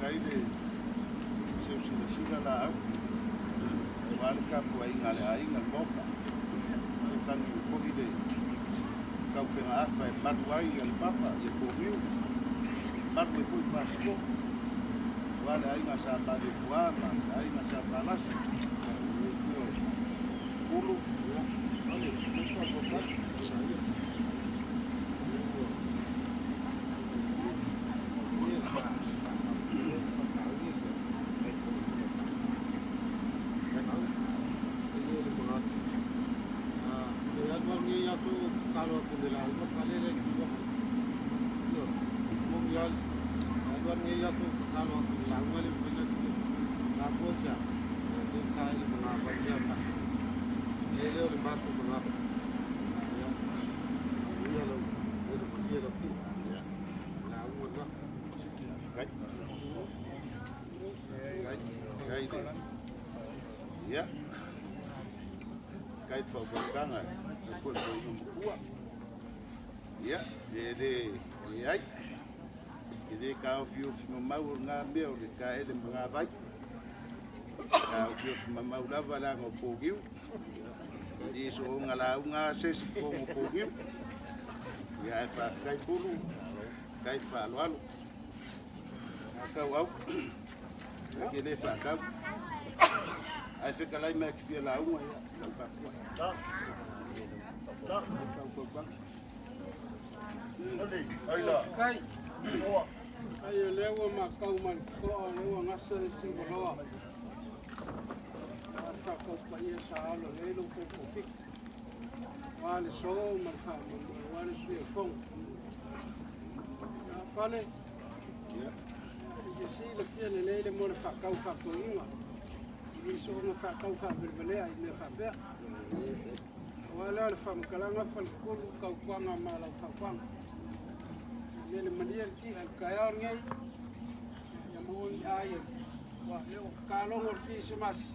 Kai de sila la au. Wale ka po ai ngale ai ngal boka. Kan ko ide. Kau penga afa e matuai al papa e ko riu. Matu e foi fasco. Wale ai nga sa pa de puama, ai nga sa pa las. Ulu. Wale ko ko pa. Kalau aku bilang, kalau lele juga, mungkin aduannya tu kalau aku bilang, kalau bisa aku siap, jadi kali mengapa dia tak, lele orang batu mengapa, ya, dia lebih, ya, lalu apa, kait, ya, kait fabrikangan. Foi uma ya de ai de ka fio mau nga meu de ka ele mga vai ka fio mau lava la ngo pogiu de so nga la nga ses ko ngo pogiu ya fa kai pulu kai fa lo ka wa ke le fa ka ai fica lá e me que fia lá uma ya Kai, ayo lewa makau man ko lewa ngasa singoloa. Asa ko pa ia sa alo lelo ko fik. Wale so man fa wale so fong. Ya fale. Ya. Si le fia le lele mo fa kau fa ko inga. Ni so mo fa kau fa berbele ai me fa be. Wala fam kalanga fal kul kau kwanga mala fa kwanga. Nele mandir ki al kayar ngai yamun ayat wa leo kalong orti semas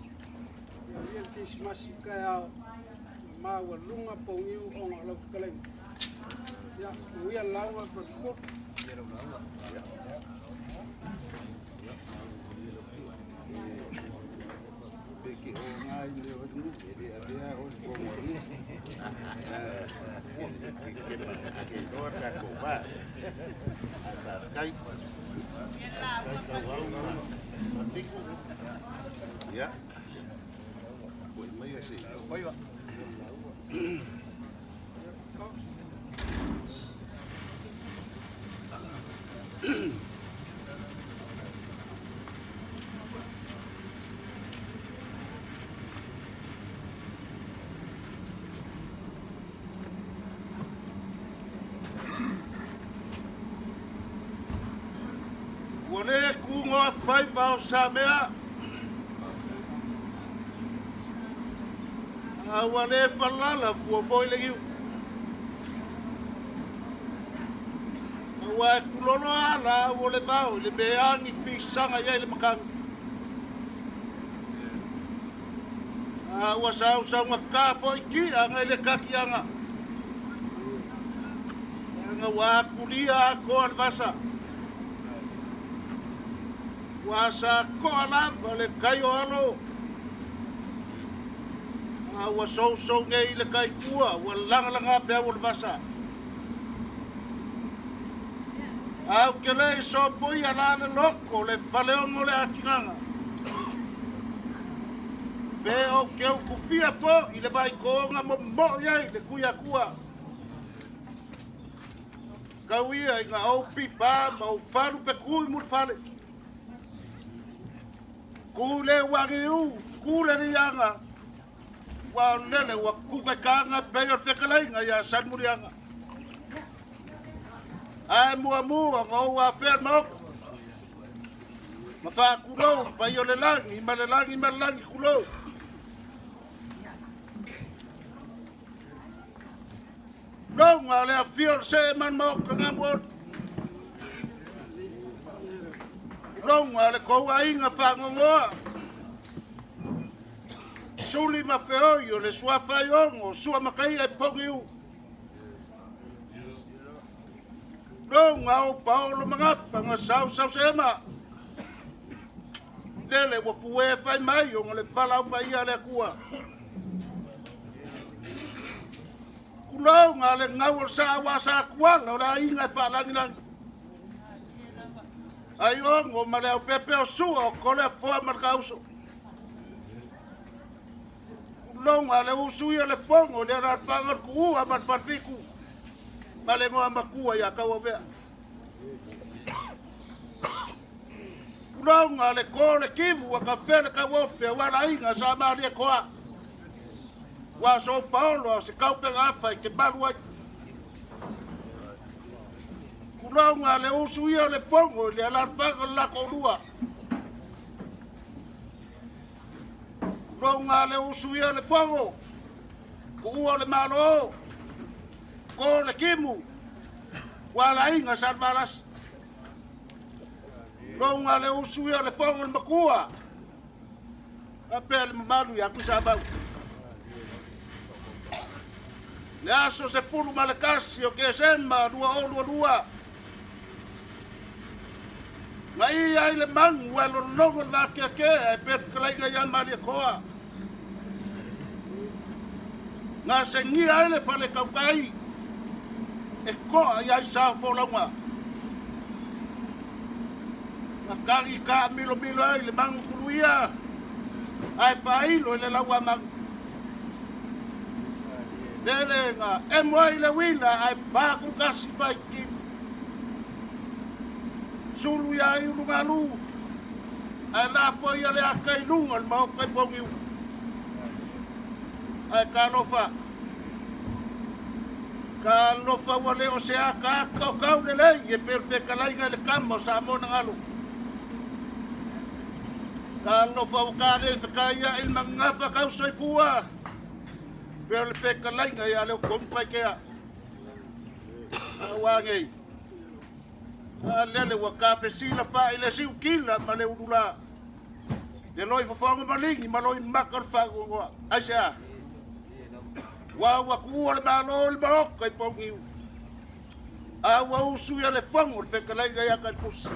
ya orti semas kaya ma walunga pongiu ong alof kaleng ya wi alawa fa ko que ngai leo du de abia o fomori que toca coba hasta kai ya pues mai así oiga Wale kungo fai bao sa mea. A wale falala fua foi le giu. A wa kulono ala wale bao le beangi fisanga ia le makan. A wa sa nga ka foi ki anga le kakianga. Nga wa kulia ko alvasa. Wasa ko ala le kayo alo wa so ngai le kai kua wa langa pe wa vasa au kele so poi ala le loko le faleo mo le atinganga pe o ke o kufia fo ile vai ko nga mo ye le kuya kua kawia nga o pipa ma o falu pe kui mo fale kule wagiu kule ni yanga wa lele wa kuka kanga peyo fekalai nga ya san murianga ai mua ngo wa fer nok mafa kulo payo lelangi malangi kulo no nga le afio se man mo kanga mo no nga le ko wa inga fa ngoa suli ma feoi o le sua faiongo sua makai e pongiu. No ngau Paulo mangafa nga sau sema. Lele wa fue fai mai o le fala pa ia le kua. Kulo nga le ngau sa wa sa kua no la inga fa langilang. Ai o ma le pepe o su o kole fo mar kauso. Kulo nga le usu ia le fongo le ra fa ku a mar fiku. Ma le ngoa makua ia ka o vea. Kuronga le kore kimu wa kafele ka wofe wa la inga sa maria koa. Wa so Paulo se kaupe gafa i ke balua. Kuronga le usu ia le fongo le ala faga la korua. Kuronga le usu ia le fongo. Kuua le malo. Ko le kimu. Wa la inga sa malas. Ronga le usu ia le fongo le makua. A pele Manuia ku sa bau. Le aso se fulu malakasi o ke sema lua o lua. Ngai ai le mangu e lo longo la ke e perfkalaiga ia malia koa. Nga se ngia ai le fale kaukai. E koa ia sa folonga. Makari ka milo ai le mangu kuluia. Ai failo le lawa mangu. Lele nga e moi le wina ai paku kasi fai ki. Sulu ia i lungalu. Ai la foi le akai lunga le mau kai pongiu. Ai kalofa. Kalofa wale o se aka kau le lei e perfecta laiga le kamo sa mona ngalu. Kalofa wakale fakaia il mangafa kau soifua. Pero le feka lainga ia leo kompai kea. Awangei. Lele wa kafe sila fa ile siu kila ma le urula. Le loi fafonga malingi ma loi makar fa goa. Aisha. Wa kuo le malo le maoka i pongiu. Awa usu ia le fongo le feka lainga ia Taelefusi.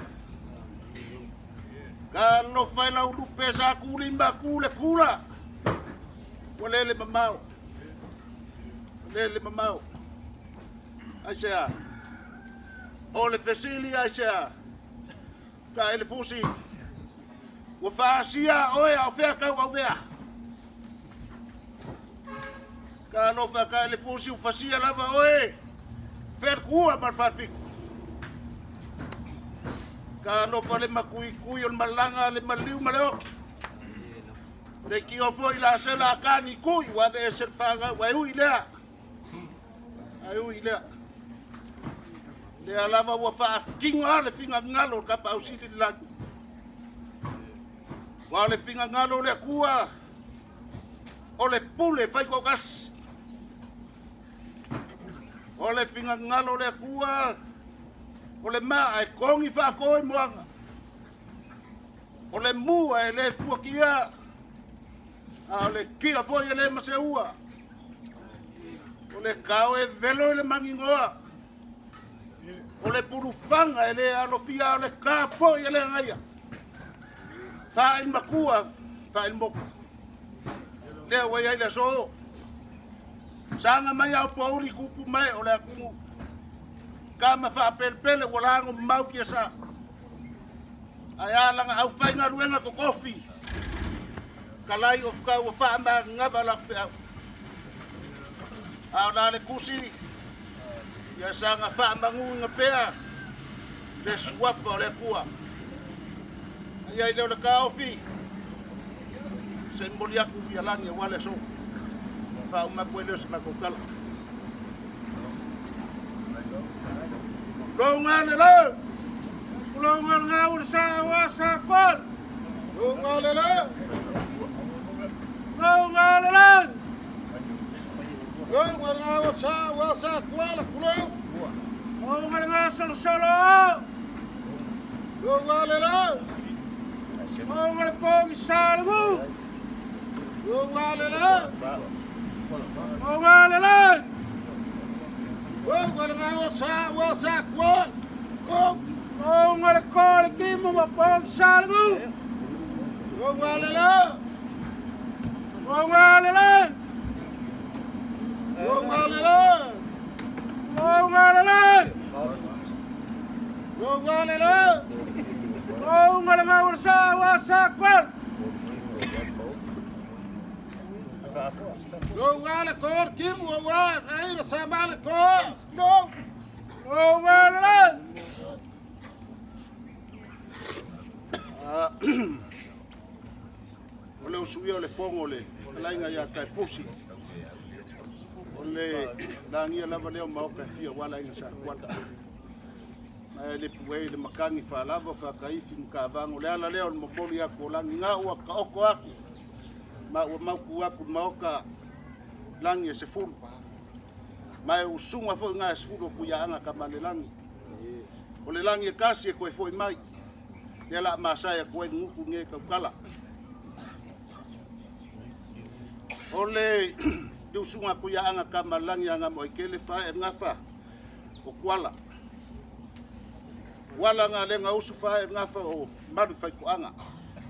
Kalo fai la ulupe sa kulimba kule kula. Walele mamau. Lele mamau. Aisha. Ole fesili Aisha. Taelefusi. Wa fasia oe au fea kau au fea. Kalo fa Taelefusi fasia lava oe. Fer kua mar farfiku. Kalo fa le makui on malanga le maliu maleo. Le ki o foi la sela kani kui wa de ser faga wa ui lea. Ai ui lea. Le alava wa fa kinga le finga ngalo ka pa usiti la. Wa le finga ngalo le kua. O le pule fai ko gas. O le finga ngalo le kua. O le maa e kongi wha koe moanga. O le mua e le fuakia. O le kia foi e le maseua. O le kao e velo e le mangingoa. O le purufanga e le alofia o le ka foi e le ngaia. Wha in makua, wha in moku. Lea wai ai le so. Sanga mai au pauri kupu mai o le akumu. Kama fa pelpele wala ngo mau kia sa. Ai langa au fainga ruenga ko kofi. Kalai of ka wa fa ma ngaba la fa. Au na le kusi. Ya sanga fa mangu ngapea. Le swafa le kua. Ai le kaofi. Semboli aku ya langi wala so. Fa uma puelo se makokala. Longan le. Longan ngawur sa wasa kon. Longan le. Longan le. Longan ngawur sa wasa kwala kulo. Longan ngasal solo. Longan le. Longan pong salgu. O le usuia o le fongo le lainga ia Taelefusi. O le langia lava leo maoka fia wala inga sa kwata. Mai le puei le makangi fa lava fa kaifi mkavango le ala leo le mokoli ako langi nga ua ka oko aku. Ma ua mauku aku maoka langi e se fulu. Mai usunga fo nga e se fulu kuia anga ka male langi. O le langi e kasi e koe foi mai. Le la masaya koe nguku nge kaukala. Ole du sunga kuia anga ka malangi anga mo ikele fa e ngafa o kuala. Wala nga le nga usu fa e ngafa o maru fai ko anga.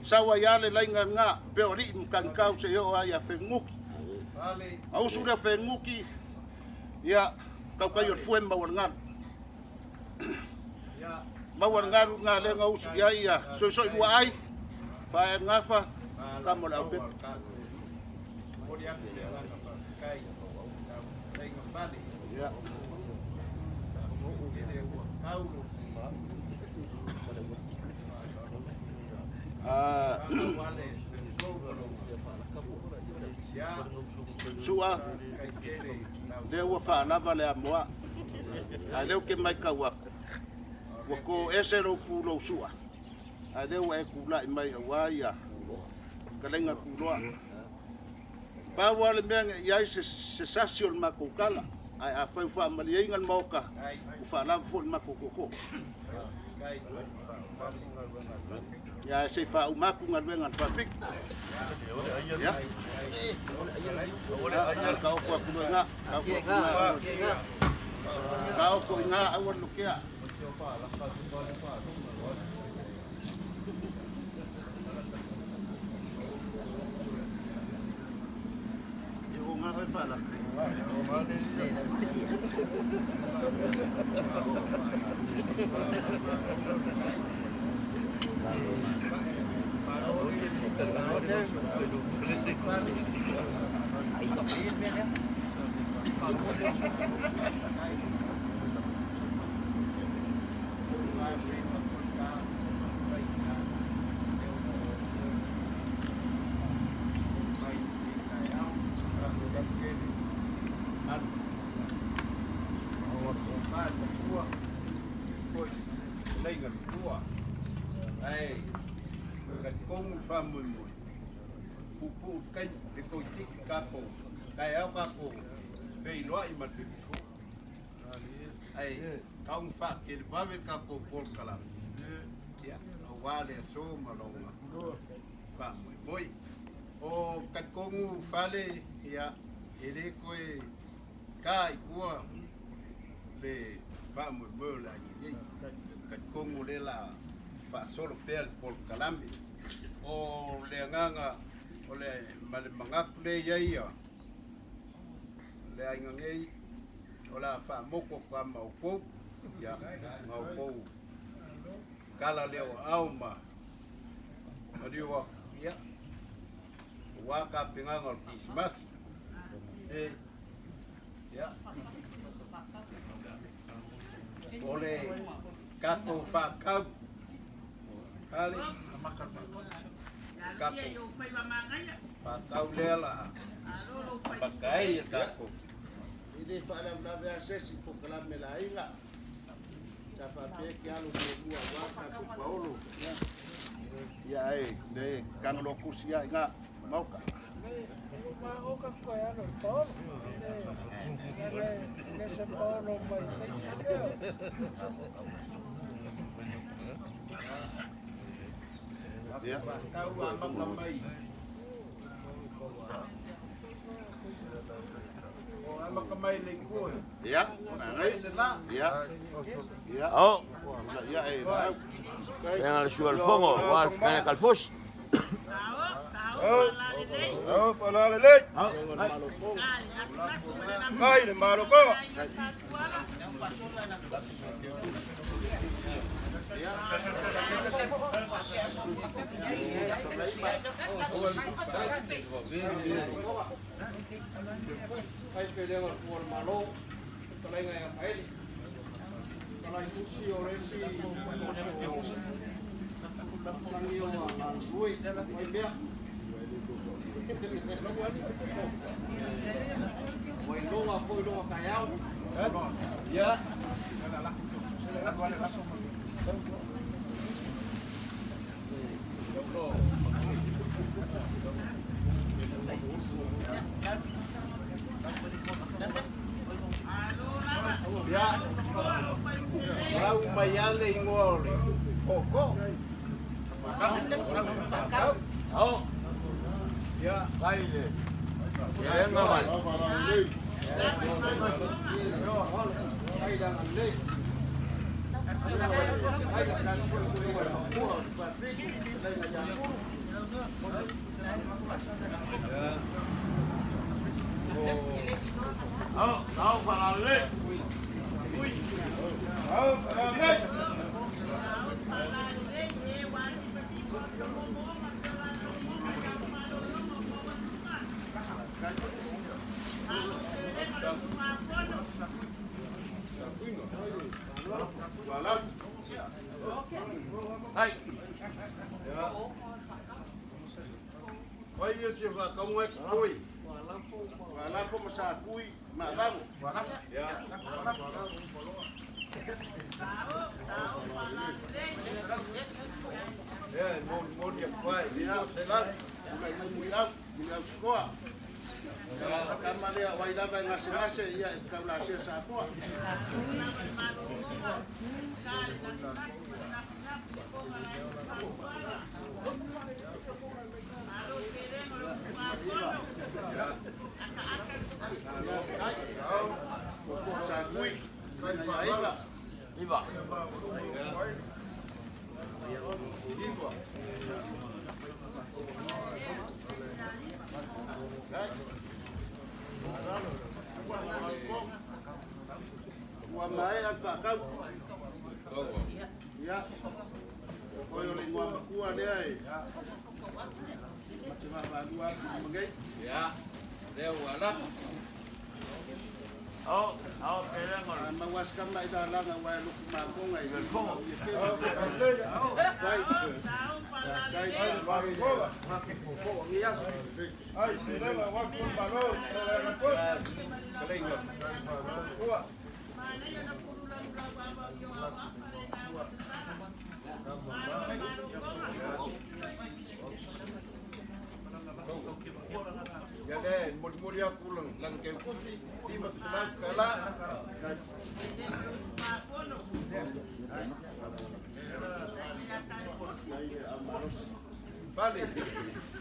Sawa yale lainga nga pe ori mkankau se yo ya fenguki. A usu le fenguki ya kaukai o fuemba wangan. Mawangan nga le nga usu ya ia so i ai fa e ngafa ka mo la pe. Ya. Sua le ua whanava le amoa a leo ke mai kaua ua ko esero pulo sua a leo e kula i mai awa ia kalenga kuloa pawa le mea iai se sasio le makokala ai a fai wha mali ingan moka u whanava fo le makokoko ya se fa umaku ngalwenga traffic ya ka ko ku nga ka ko nga awan lukia yo nga fa fala Pupu kai de ko tik kapo kai au kapo pei loa I mate fo ai kaung fa ke va ver kapo por kala ya o wale so malonga fa moi o katkongu fale ya ele koe kai kua le fa mo la ni katkongu le la fa solo pel por kalambi o le nganga o le male mangapu le ia le ainga ngei o la fa moko ka maupo ya maupo kala leo auma mariwa ya waka pinganga Christmas ya ole kapo fa kau kali kapo patau lela pakai kapo ini fala mnavya sesi pokala melainga tapa peke alu dua waka ku Paulo ya de kan lokusia nga mauka mauka ko ya no Paulo ne se Paulo mai sei ya kau amang lambai makamay le ko. Ya, Ay la. ya. Ya. Oh, Ya eh. yang al sual fongo, wal kana kalfus. Oh, pala le. Mai le malo ko. Hai pelewa por malo, talenga ya paeli. Taelefusi oresi. Sangio ma sui, mai bea. Moi longa foi longa kayau. Ya. Ya. Lau mayale ngori. Koko. Oh, Ya. baile. Ya ngaman. Hai jangan le. Oh, para le. Oh, pala le. Hai. Oi, eu te vou como é que foi? Vai lá como sa kui, malaga. Ya. Ya, mo dia pai. Ya, selang. Bukan muilau, muilau sekolah. Kamar dia waida ba ngase-ngase iya kablase sa ako. Sa kui. Iba. Iba. Wamai al pakau. Ya. Koi oleh ngua makua dia. Cuma badua magai. Ya. Dia wala. Oh, pele ngol. Mawaskan mai dalang awai luk mangkong ai. Fongo. Ai, pelewa wa ko malo, talenga ko. Kalenga. Kuwa. Ya deh, mau dia pulang langkah kursi, timas selang kala. Vale,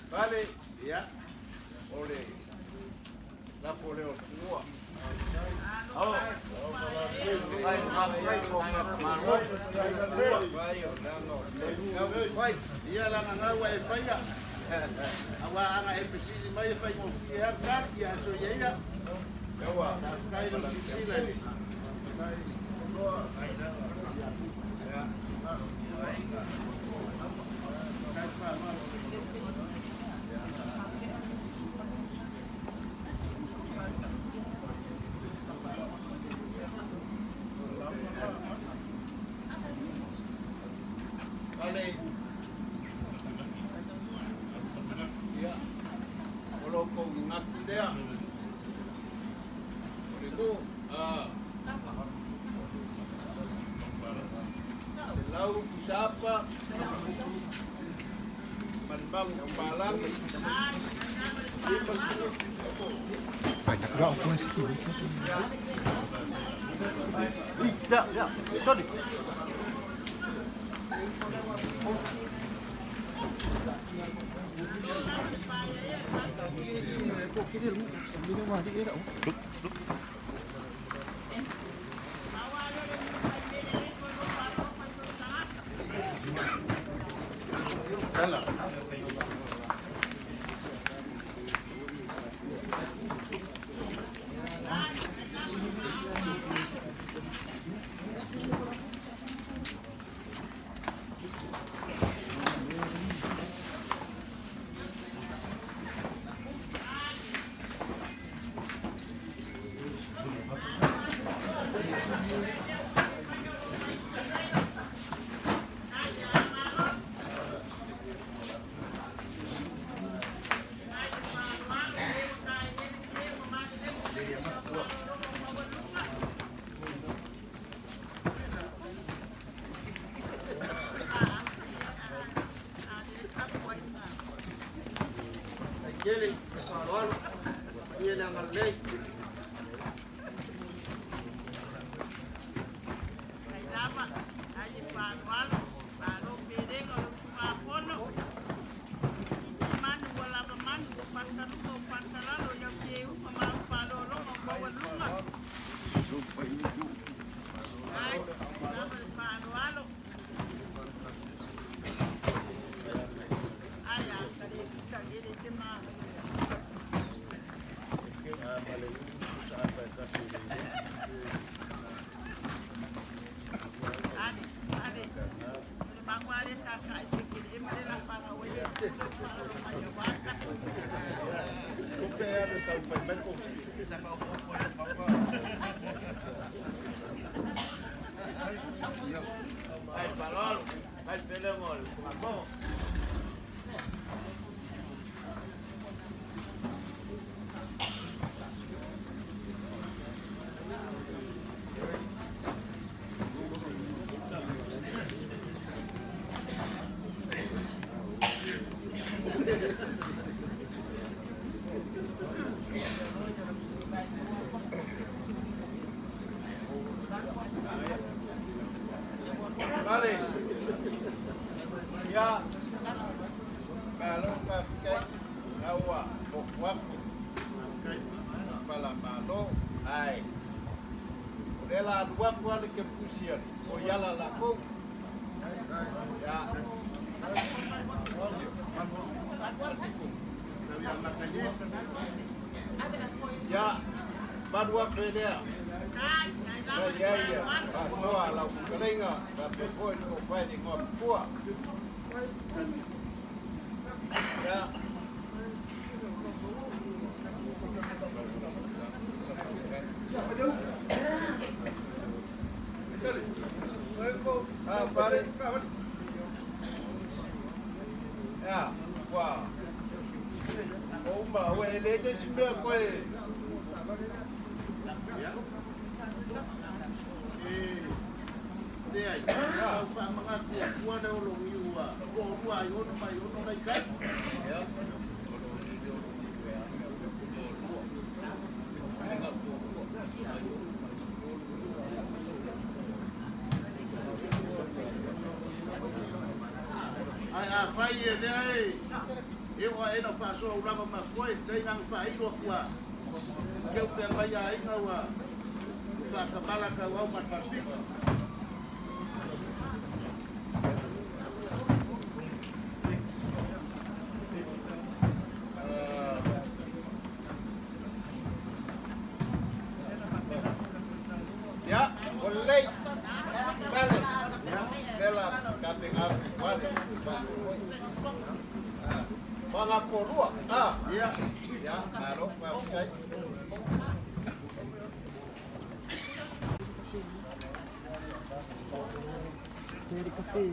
vale, ya. Oleh, Napoleon tua. Oh. Hai, Vai, ia lang ang away pa ya. Awa ang FC ni may pa mo iya kan ya so ya. Yawa. Kay ng sila ni. Vale. Ya. Kalau kau ngaku dia. Itu Lau siapa Manbang yang balang Ya, sorry. Kok kini lu, sambil wadi era. Jadi, kalau dia yang lenei. Vale. Ya. Kalau pakai awak buat kepala malu, ai. Udahlah dua kali kepusian. Oh ya lah laku. Ya. Ya. Badua Fredea. Ya ya. Soal lau kelenga, tapi pun kau fai di ngop tua. Ya. Ah, pare. Ya, wah. Oh, mbak, weh, leje semua kau. Dia, ya, pak mengaku, gua ada orang Iwa, gua ayo naik kan? Ya. Apa ya dia? Iwa eno paso urama makoi, dia nang fai dua kuah. Kau terbayar ikawa, tak kepala kau mat pasti. Ya, boleh. Balik. Ya, dalam kating api balik. Mengapa dua? Ah, iya. Ya, taruh pakai. Jadi kopi.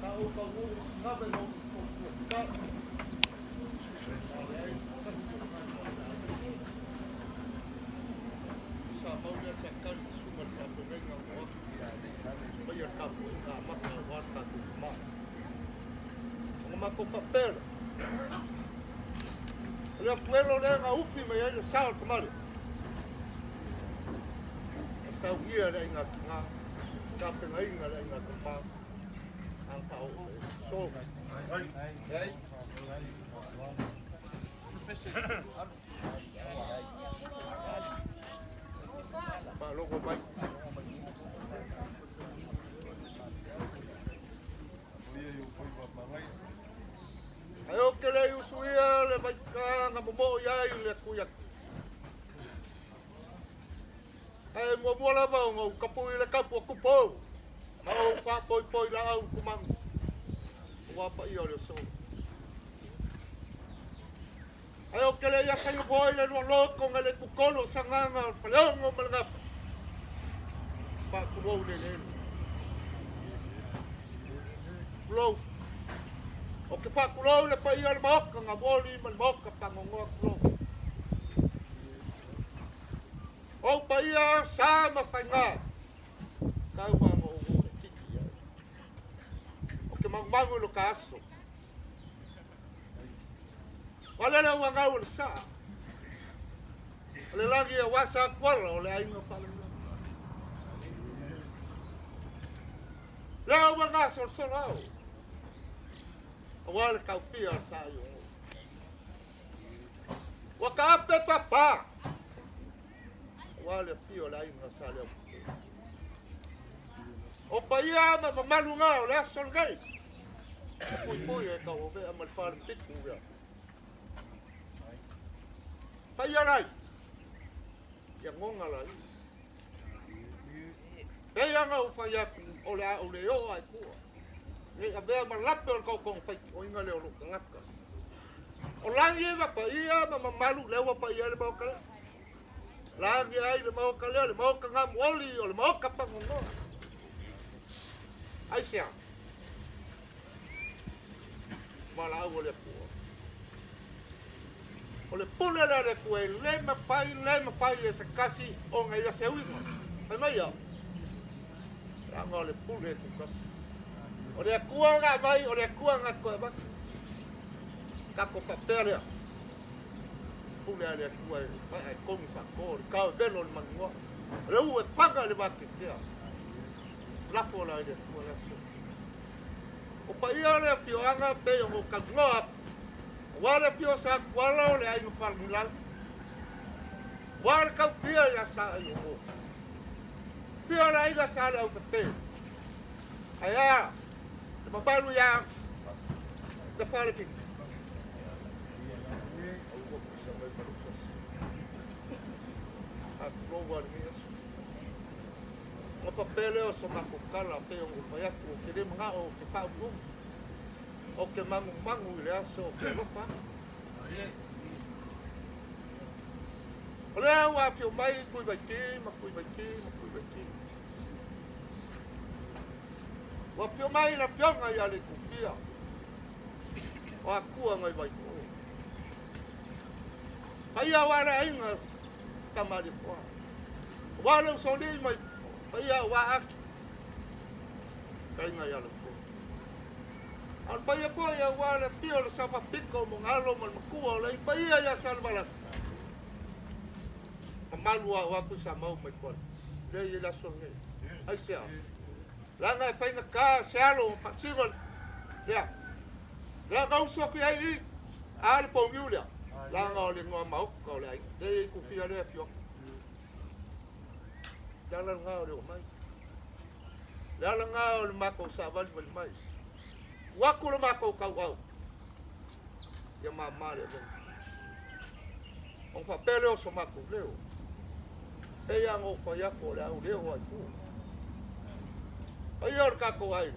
Kau kau ngabe Mako papel. Le fuelo le nga ufi me ele sao tomare. Sao ia le nga ka pena inga le nga ka ang tao so pa Logovae. Ayo ke le usuia le vai ka nga mo ia le kuya. Ai mo bola ba ngo kapu le kapu ku po. Mau pa poi la au kumang. Wa pa ia le so. Ayo ke le ya sa yo boy le lo con el kukolo sanganga palongo malaga. Pa ku ro le le. Lo o ke pa kulo le pa ia le moka nga boli man moka pa ngongo kulo o pa ia sama pa nga kau ma mo tiki ia o ke mangu lo kaso wala la wanga ul sa le lagi a wasa kwala o le ai no pa la wanga sol au wala kau pia sa yo wa ka pe papa wala pio la ina sa le o pa ia ma malunga o la sol gai pui e ka o be amal far pitu ya pa ia lai ya ngonga lai pe ia nga o fa ia o la o le o ai ku e avea malape o kong pai o inga leo luka ngaka. O langi e wapa ia ma malu leo wapa ia le mauka leo. Langi ai le mauka leo, le mauka ngā muoli o le mauka pangongo. Ai sea. Mala au o le pua. O le pule le kue le mapai e se kasi o ngai a se uinga. Ai mai au. Ranga o le pule tu kasi. O le kua nga mai, o le kua nga koe mai. Kako papere. Pule a le kua e mai ai kongi whako, le kau e belo le mangoa. Le u e panga le wate tea. Lapo la le kua le asu. O pa ia le pioanga pe o mo kangoa. Wale pio sa kuala o le ai no palmilan. Wale kau pia ya sa ai o mo. Pio la ina sa le au pepe. Aya. Mabalu yang dapat lagi. Aku luar ni. Apa peleo sama kukala peo ngupaya ku kiri mengau kita belum. Oke mangu ile aso lupa. Oleh wa pio mai kui baki. Wa pio mai la pionga ya le kupia. Wa kua ngai vai ko. Paya wala inga sama di kwa. Wala soli mai paya wa ak. Kainga ya le ko. Al paya po ya wala pio sa pa piko mo ngalo mo makua la paya ya salvalas. Manuia wa ku sa mau mai ko. Le la songe. Ai sia. Langa e paina ka sealo patsiro ya la ga uso ki ai al po miulia langa o le ngoa mau ko le ai de ku fia le pio la nga o le mai la nga o le mako sa val mai wa ku le mako ka wa ya mama le on fa pele o so mako leo e ya ngo fa ya ko le au leo ai ku ayor kako ai.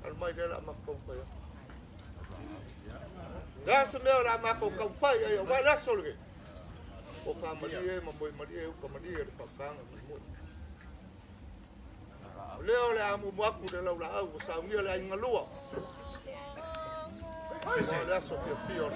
Almai de la mako pa ya. Ya se me ora mako ka pa ya wa la solge. O ka mali e mo mali e ko mali e pa ka mo. Leo le amu maku de la au sa ngia le ngalua. le aso pia pia.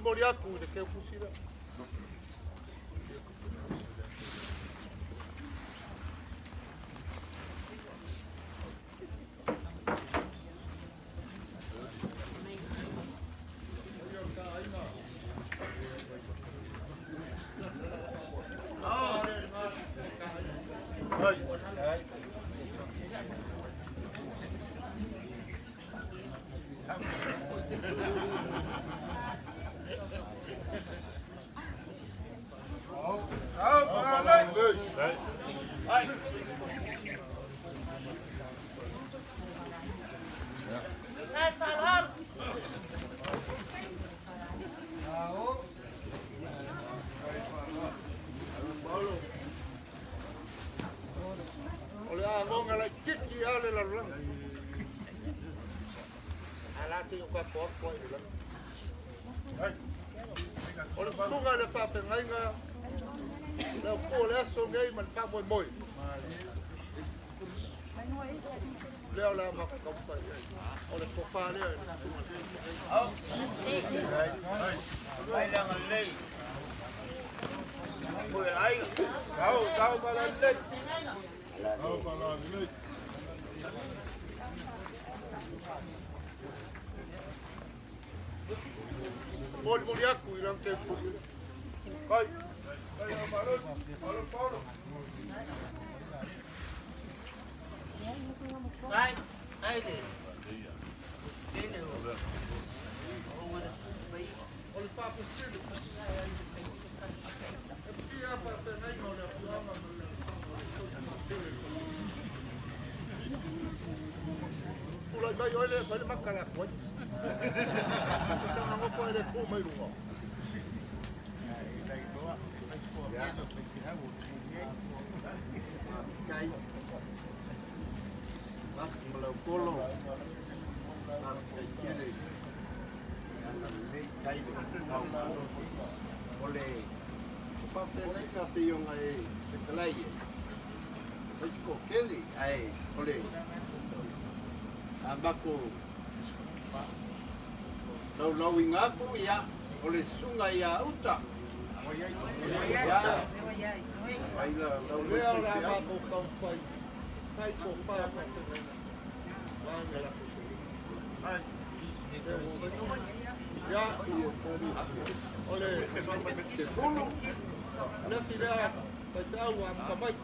Mori aku de que pusira. Ole sunga le pape ngainga le ko le aso ngai man pa moi moi le ola ma ko pa ole ko pa le au ai la ngai ko ai au para le au para le Mori aku ilang tempo. Vai. Vai Paulo. Vai. Aí dele. Olha papo cedo. É para pegar e olhar para lá, pula vai olha macala pode. Então não pode pôr mais um. Lau ingaku ya oleh sungai ya uta. Ya, oleh sepuluh nasi dah tahu apa mai.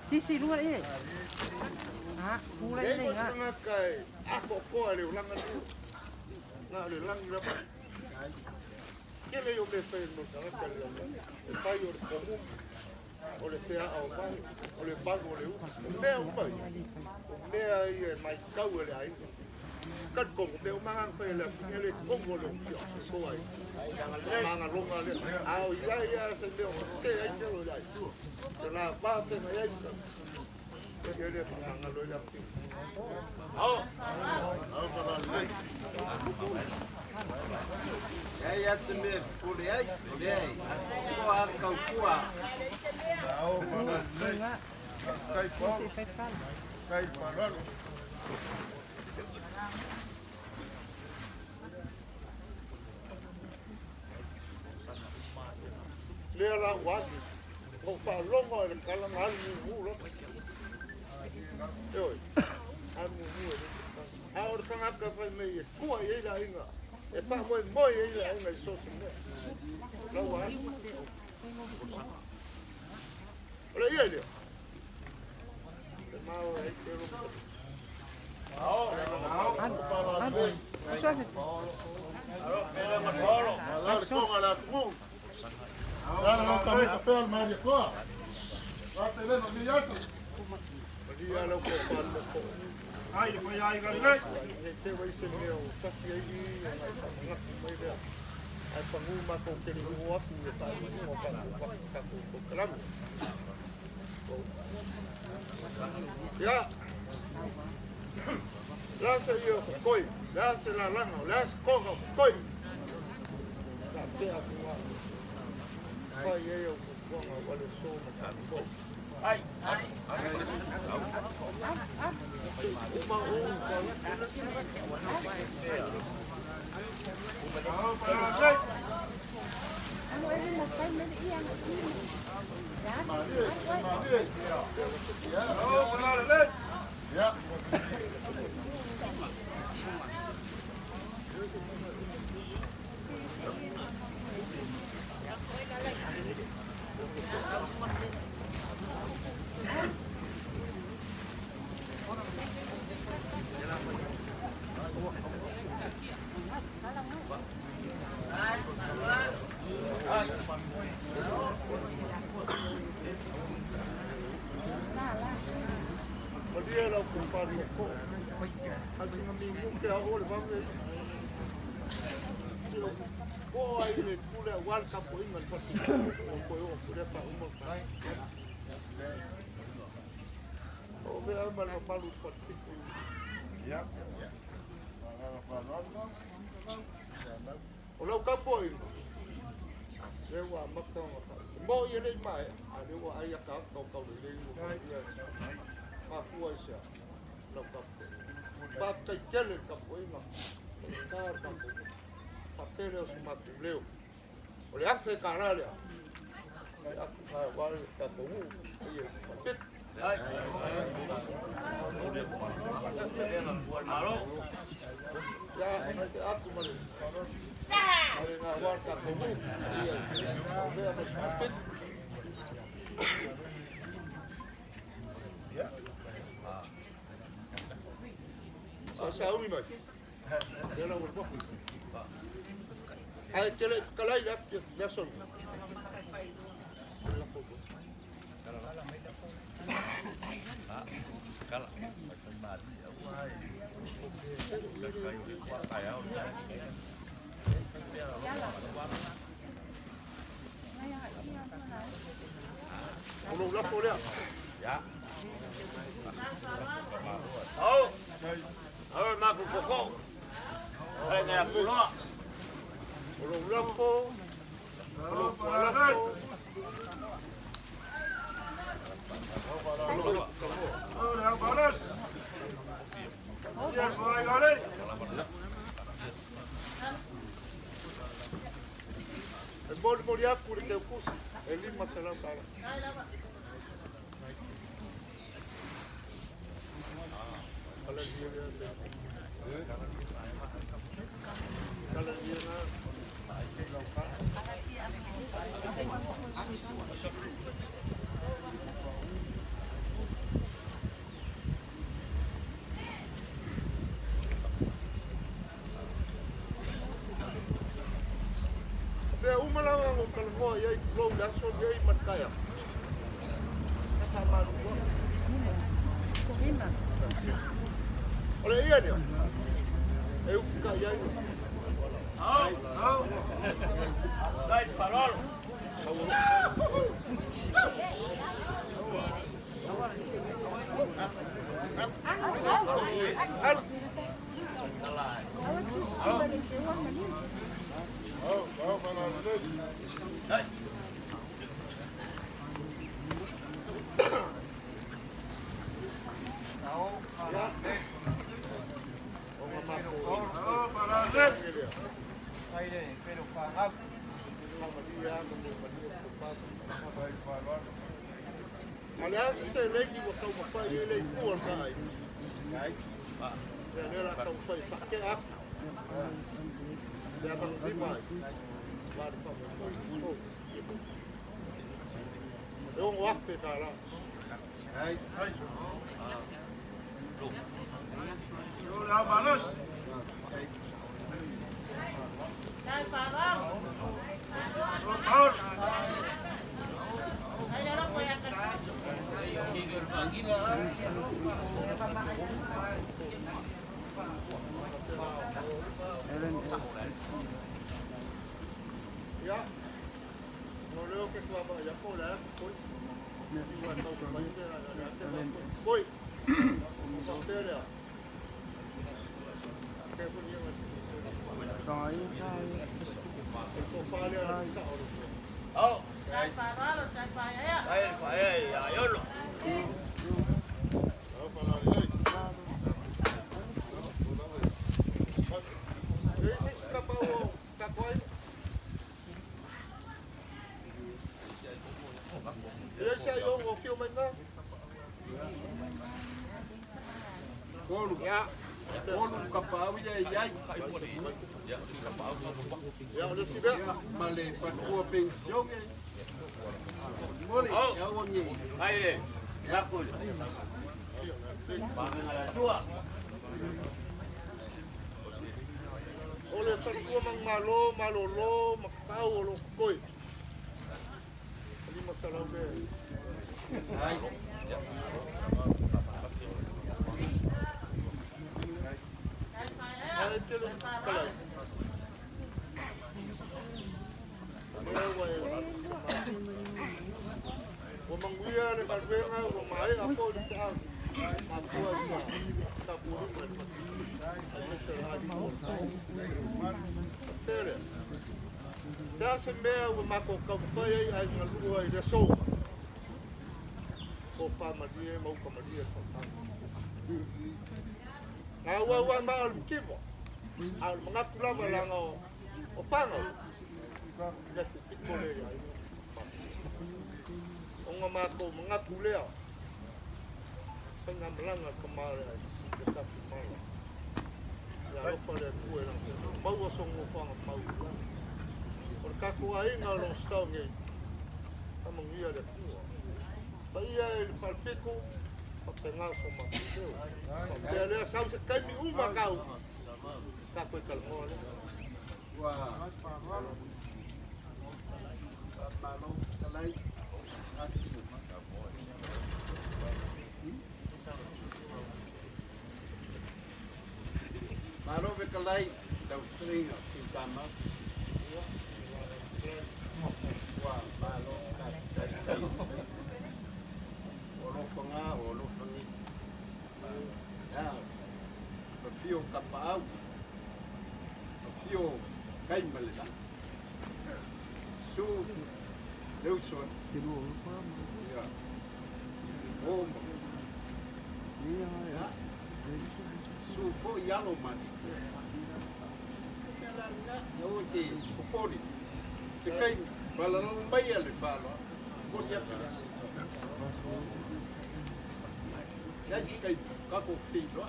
Sisi lua e. Ah, mulai ni ah. Ako ko ale ulang anu. Na ale ulang ila. Kele yo me fe no sana kale. E pai o comum. O le pea ao pai, o le pago le u. Me o pai. Me ai mai kau ele ai. Kat ko me o mangang pe le ele kongo le pio. So ai. Manga longa le. Ao ia se me o se ai te lo ai. Te la pa te me ai. Ele manga lo ia. Ao para le. Ai atu me pule ai. Ko ar kau kua. Ao para le. Kai pa. Kai para. Le la waki. O pa longo e kala ngali mulo. Oi. Anu mulo. Ahora tanga ka pa me kua e la inga. E pa moi e la inga so se me. La waki. Ole ile. Mau e te ro. Cara, não tá muito feio, mas de fora. Vai pegar no milhaço. Dia lo ko pa lo ko. Ai, depois ai galera. Te vai se meu, sa si ai ai pa mai dia. Ai pa ngu ma ko ke ni ngu aku e pa ngu pa ka ko kram. Ya. Lasa yo koi, lasa la lana, lasa koga koi. La pe a ku. Pai eu ko nga wale so ma ka ko. Ai. Uma Ja. Dia la ku pa ri ko. Ati ngami mu ke a ole ba me. Ko ai le kule wal ka po inga pa ti. Ko yo ku le pa umo ka. O be a mal pa lu pa ti. Ya. O lo ka po i. Le wa ma ka ma. Mo ye le mai. A le wa ai ka ka le le. Ma kuai sia. Lo ka. Pa ka tele ka po ina. Ka ka. Pa pele o ma leo. O le afe ka na le. Ai ka wa ka ko u. Ai pa pit. Ai. Ya, aku mari. Ai na wa ka ko u. Ai be pa pit. Ya. Sauni mai. Dia nak buat. Ai tele kalai dah son. Kala. Belum lapor dia. Ya. Oh. Ahora más un poco. Ahora en la pulo. Belum lapor. Belum lapor. Hola, panas. Ya, voy gale. El bol moria por que pus. El lima se la para. Umalanga ng kalmo, ay flow laso, ay matkaya. Kasama ko. Oleh iya dia. Eu kaya ini. Guys, farol. Aliás, você lê que você uma pai ele por cai. Ele lá tão pai, tá que acha. Já tá demais. Lá de fora. Eu um walk para lá. Ai. Olha, balos. Dai farol. Paul. Ay, ahora voy a cantar. Ya. No leo que tu ya por la pues. Igual no se vaya a voy. Australia. Que fue yo. Oh, Dai farol, dai fire. dai, fai, ayolo. Olu kapau ya ya. Ya udah sih dah. Male patua pensiun ya. Boleh. Ya wongi. Ay, yakul. Tua. Oleh patua mang malolo makau lo koi. Ini masalah be. Manuia le carvenga o mai a po di ta. A tua sa. Ta puri mai. Sa se mea o mako ka pai ai ngalu ai le so. O pa madia mo ka madia ka. Na wa ma al kibo. Al mga tulava lang o pango. Ya pikole ya. Nga mako mga kulea. Pengamlanga kemana dekat kemana. Lalu pada kue lang. Mau osong upang mau. Orkaku ay nga long stone ni. Amang iya de kua. Baya el palpico. Patenga so mapiteo. Dia sa sa kami umakau. Kapoy kalmon. Wah. Malo kalay. Malo bekalay daw string sama. Wah, malo kay. Olo pangi. Ya. Pio kapau. Pio kay malala. Su Leuson. Ya. Oh. Ya. Su fo yalo mani. Yo ti popori. Se kai balano mai ale falo. Por ya. Ya se kai kako filo.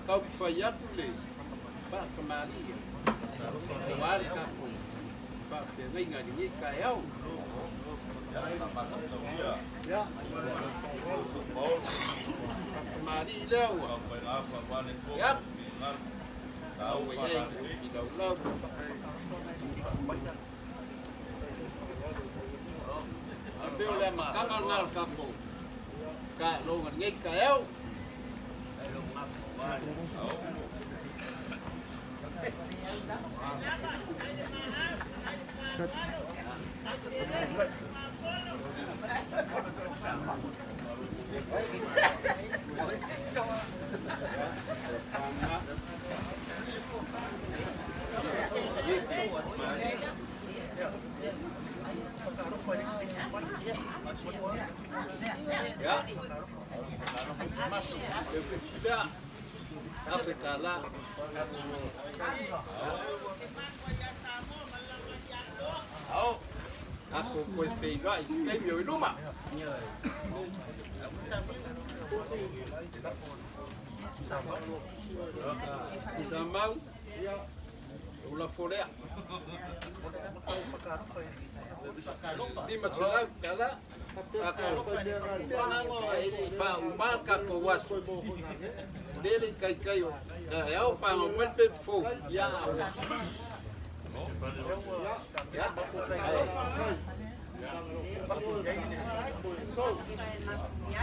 Kau fayat le. Ba kemari. Wali kaku. Ba pengai ngadi ni kayau. Ya. Kemari dah. Ya. Tahu ye di Taulago. Tapi oleh makan ngal kampung. Kak lo ngai kayau. Ya. Sudah. Apa kala? Aku kau pegang iskai yo rumah. Samang. Ulah folea. Di masalah kala ako fa umarka ko waso dele kai kayo eu fa um pe fo ya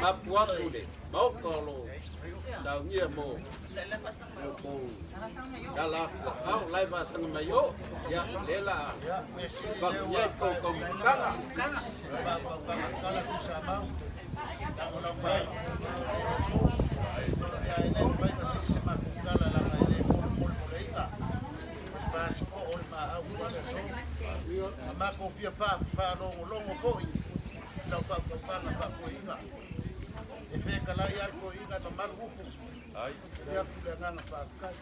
mapua tude mau kolo saunia mo Kalau kau lai pasang mayo, ya lela. Bagnya kau kala. Kalau tu sama, kalau nampak, ya ini baik kasih semak kala lang ini pul inga. Pas ko ol maaw na so. Ama ko fia fa long foi. Tau fa ko inga. Efe kala ya ko inga tomar huku. Ai, dia pula nganga fa kai.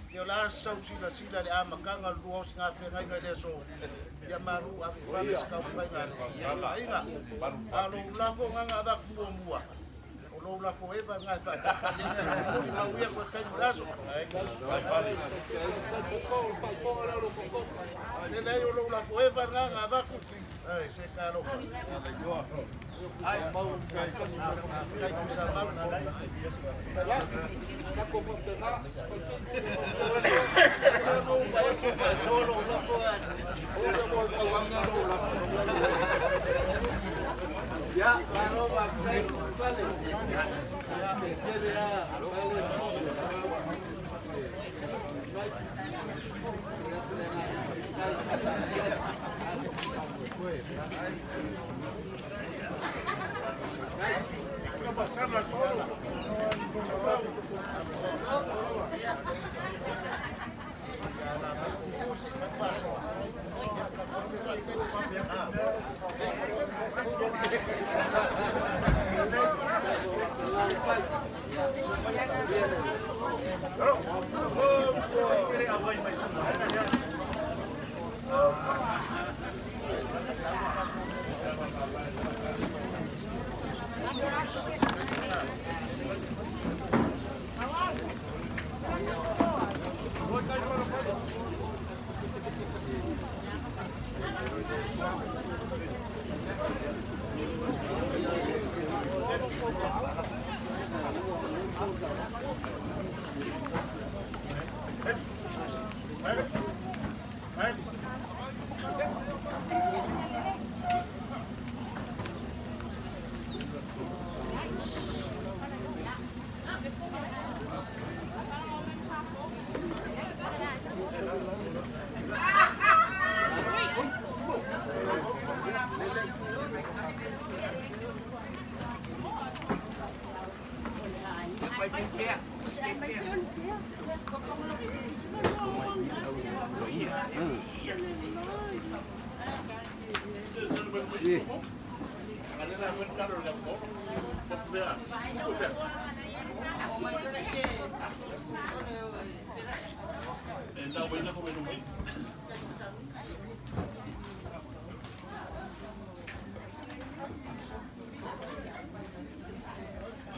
Dia la sau sila le amakanga luo singa fe ngai le so. Dia maru aku fa ska fa ngai. Inga. Alo la fo nganga ba ku mua. Olo la fo eva ngai fa. Ka uia ko kai laso. Vai vale. Ele olo la fo eva nganga ba ku. Ai, se caro. Ai, mau kai ku sa mau. La copa pena. Solo la fo. Olo mo ka wanga la. Ya, claro, va a ser vale. Ya, me quiere a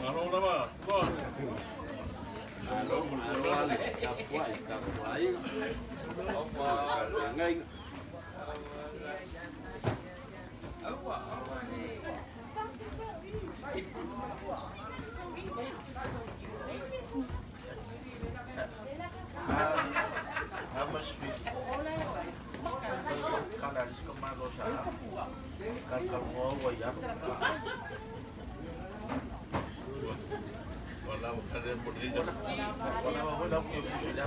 Marona ba? ngai. How much speed? Kanalis ka malo sa kakalawa wayar. Wala mo ka rin po dito. Wala ko yung sila.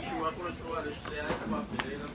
Suwa ko na suwa. Siya ay kumapili ng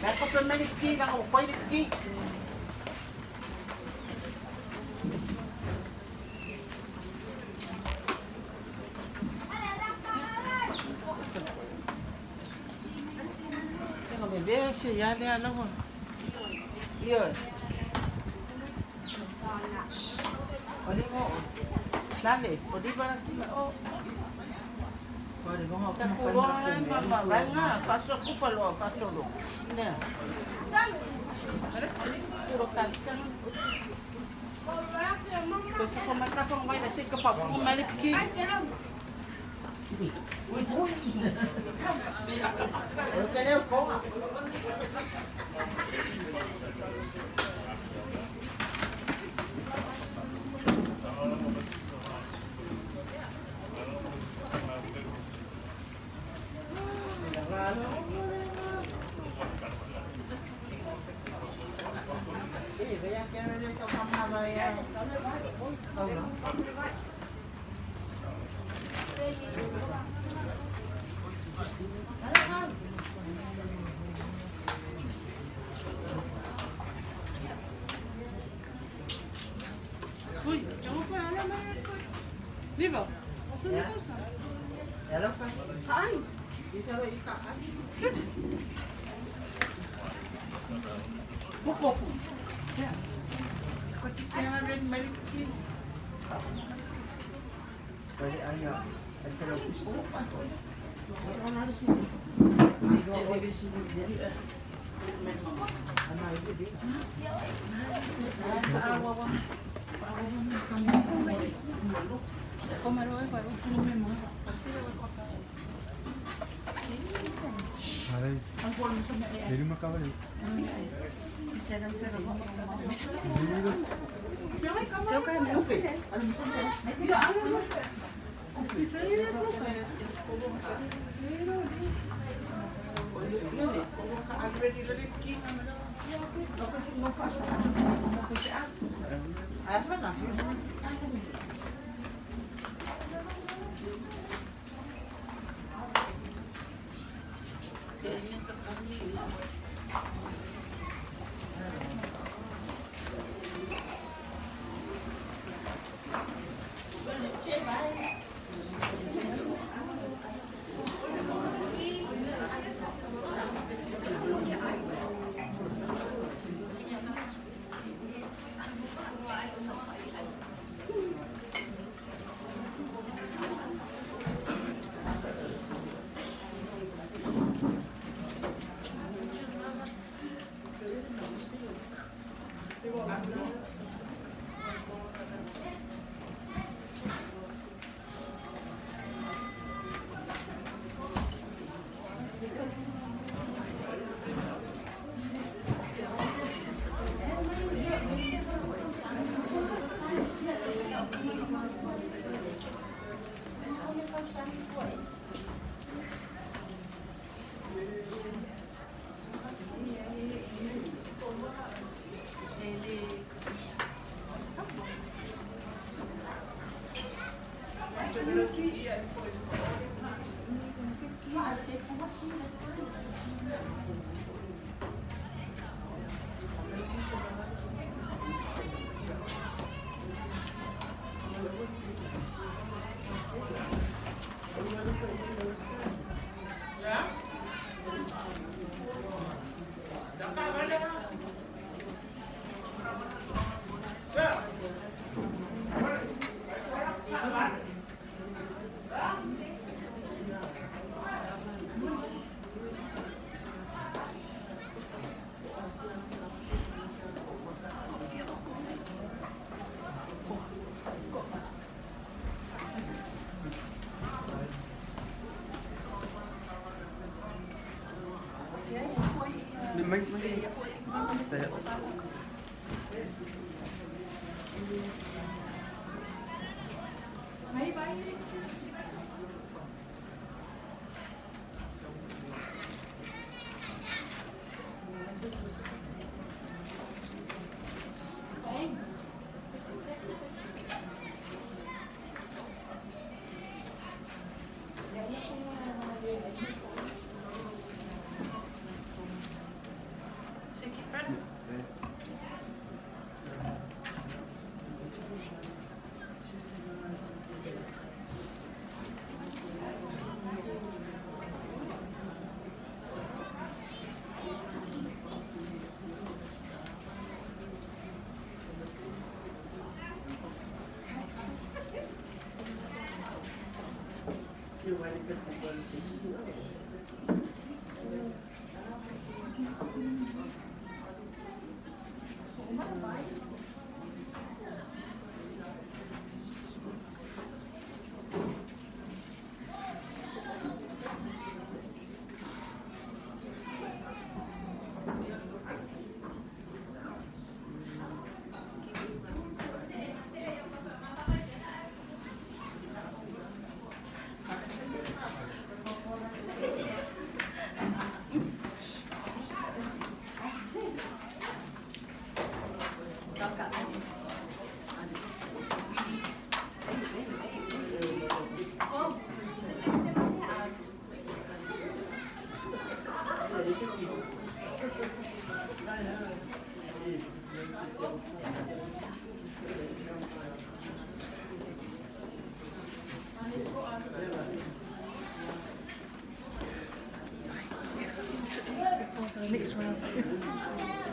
Dapat pa malikki ako, palikki. Tengo bebé, ya le hablamos. Yun. Pwede mo. Lali, pwede ba natin oh. Pwede mo nga. Takulong na yung mamabay nga. Pasok ko palo, patulog. Hindi. Puro tali ka nun. Kasi sa matrapang may nasig ka pa, kung malipki. Uy, uy. Ano ka niyo po nga? Uy, jangan lupa alam mo. Di ba? Asa na ko sa? Hello ka? Ay! Isa ro ikaan. Buko po. Ya. Kaya rin maliki. Pwede ayaw. At pero gusto pa. Wala na rin siya. Ay, go. Next round.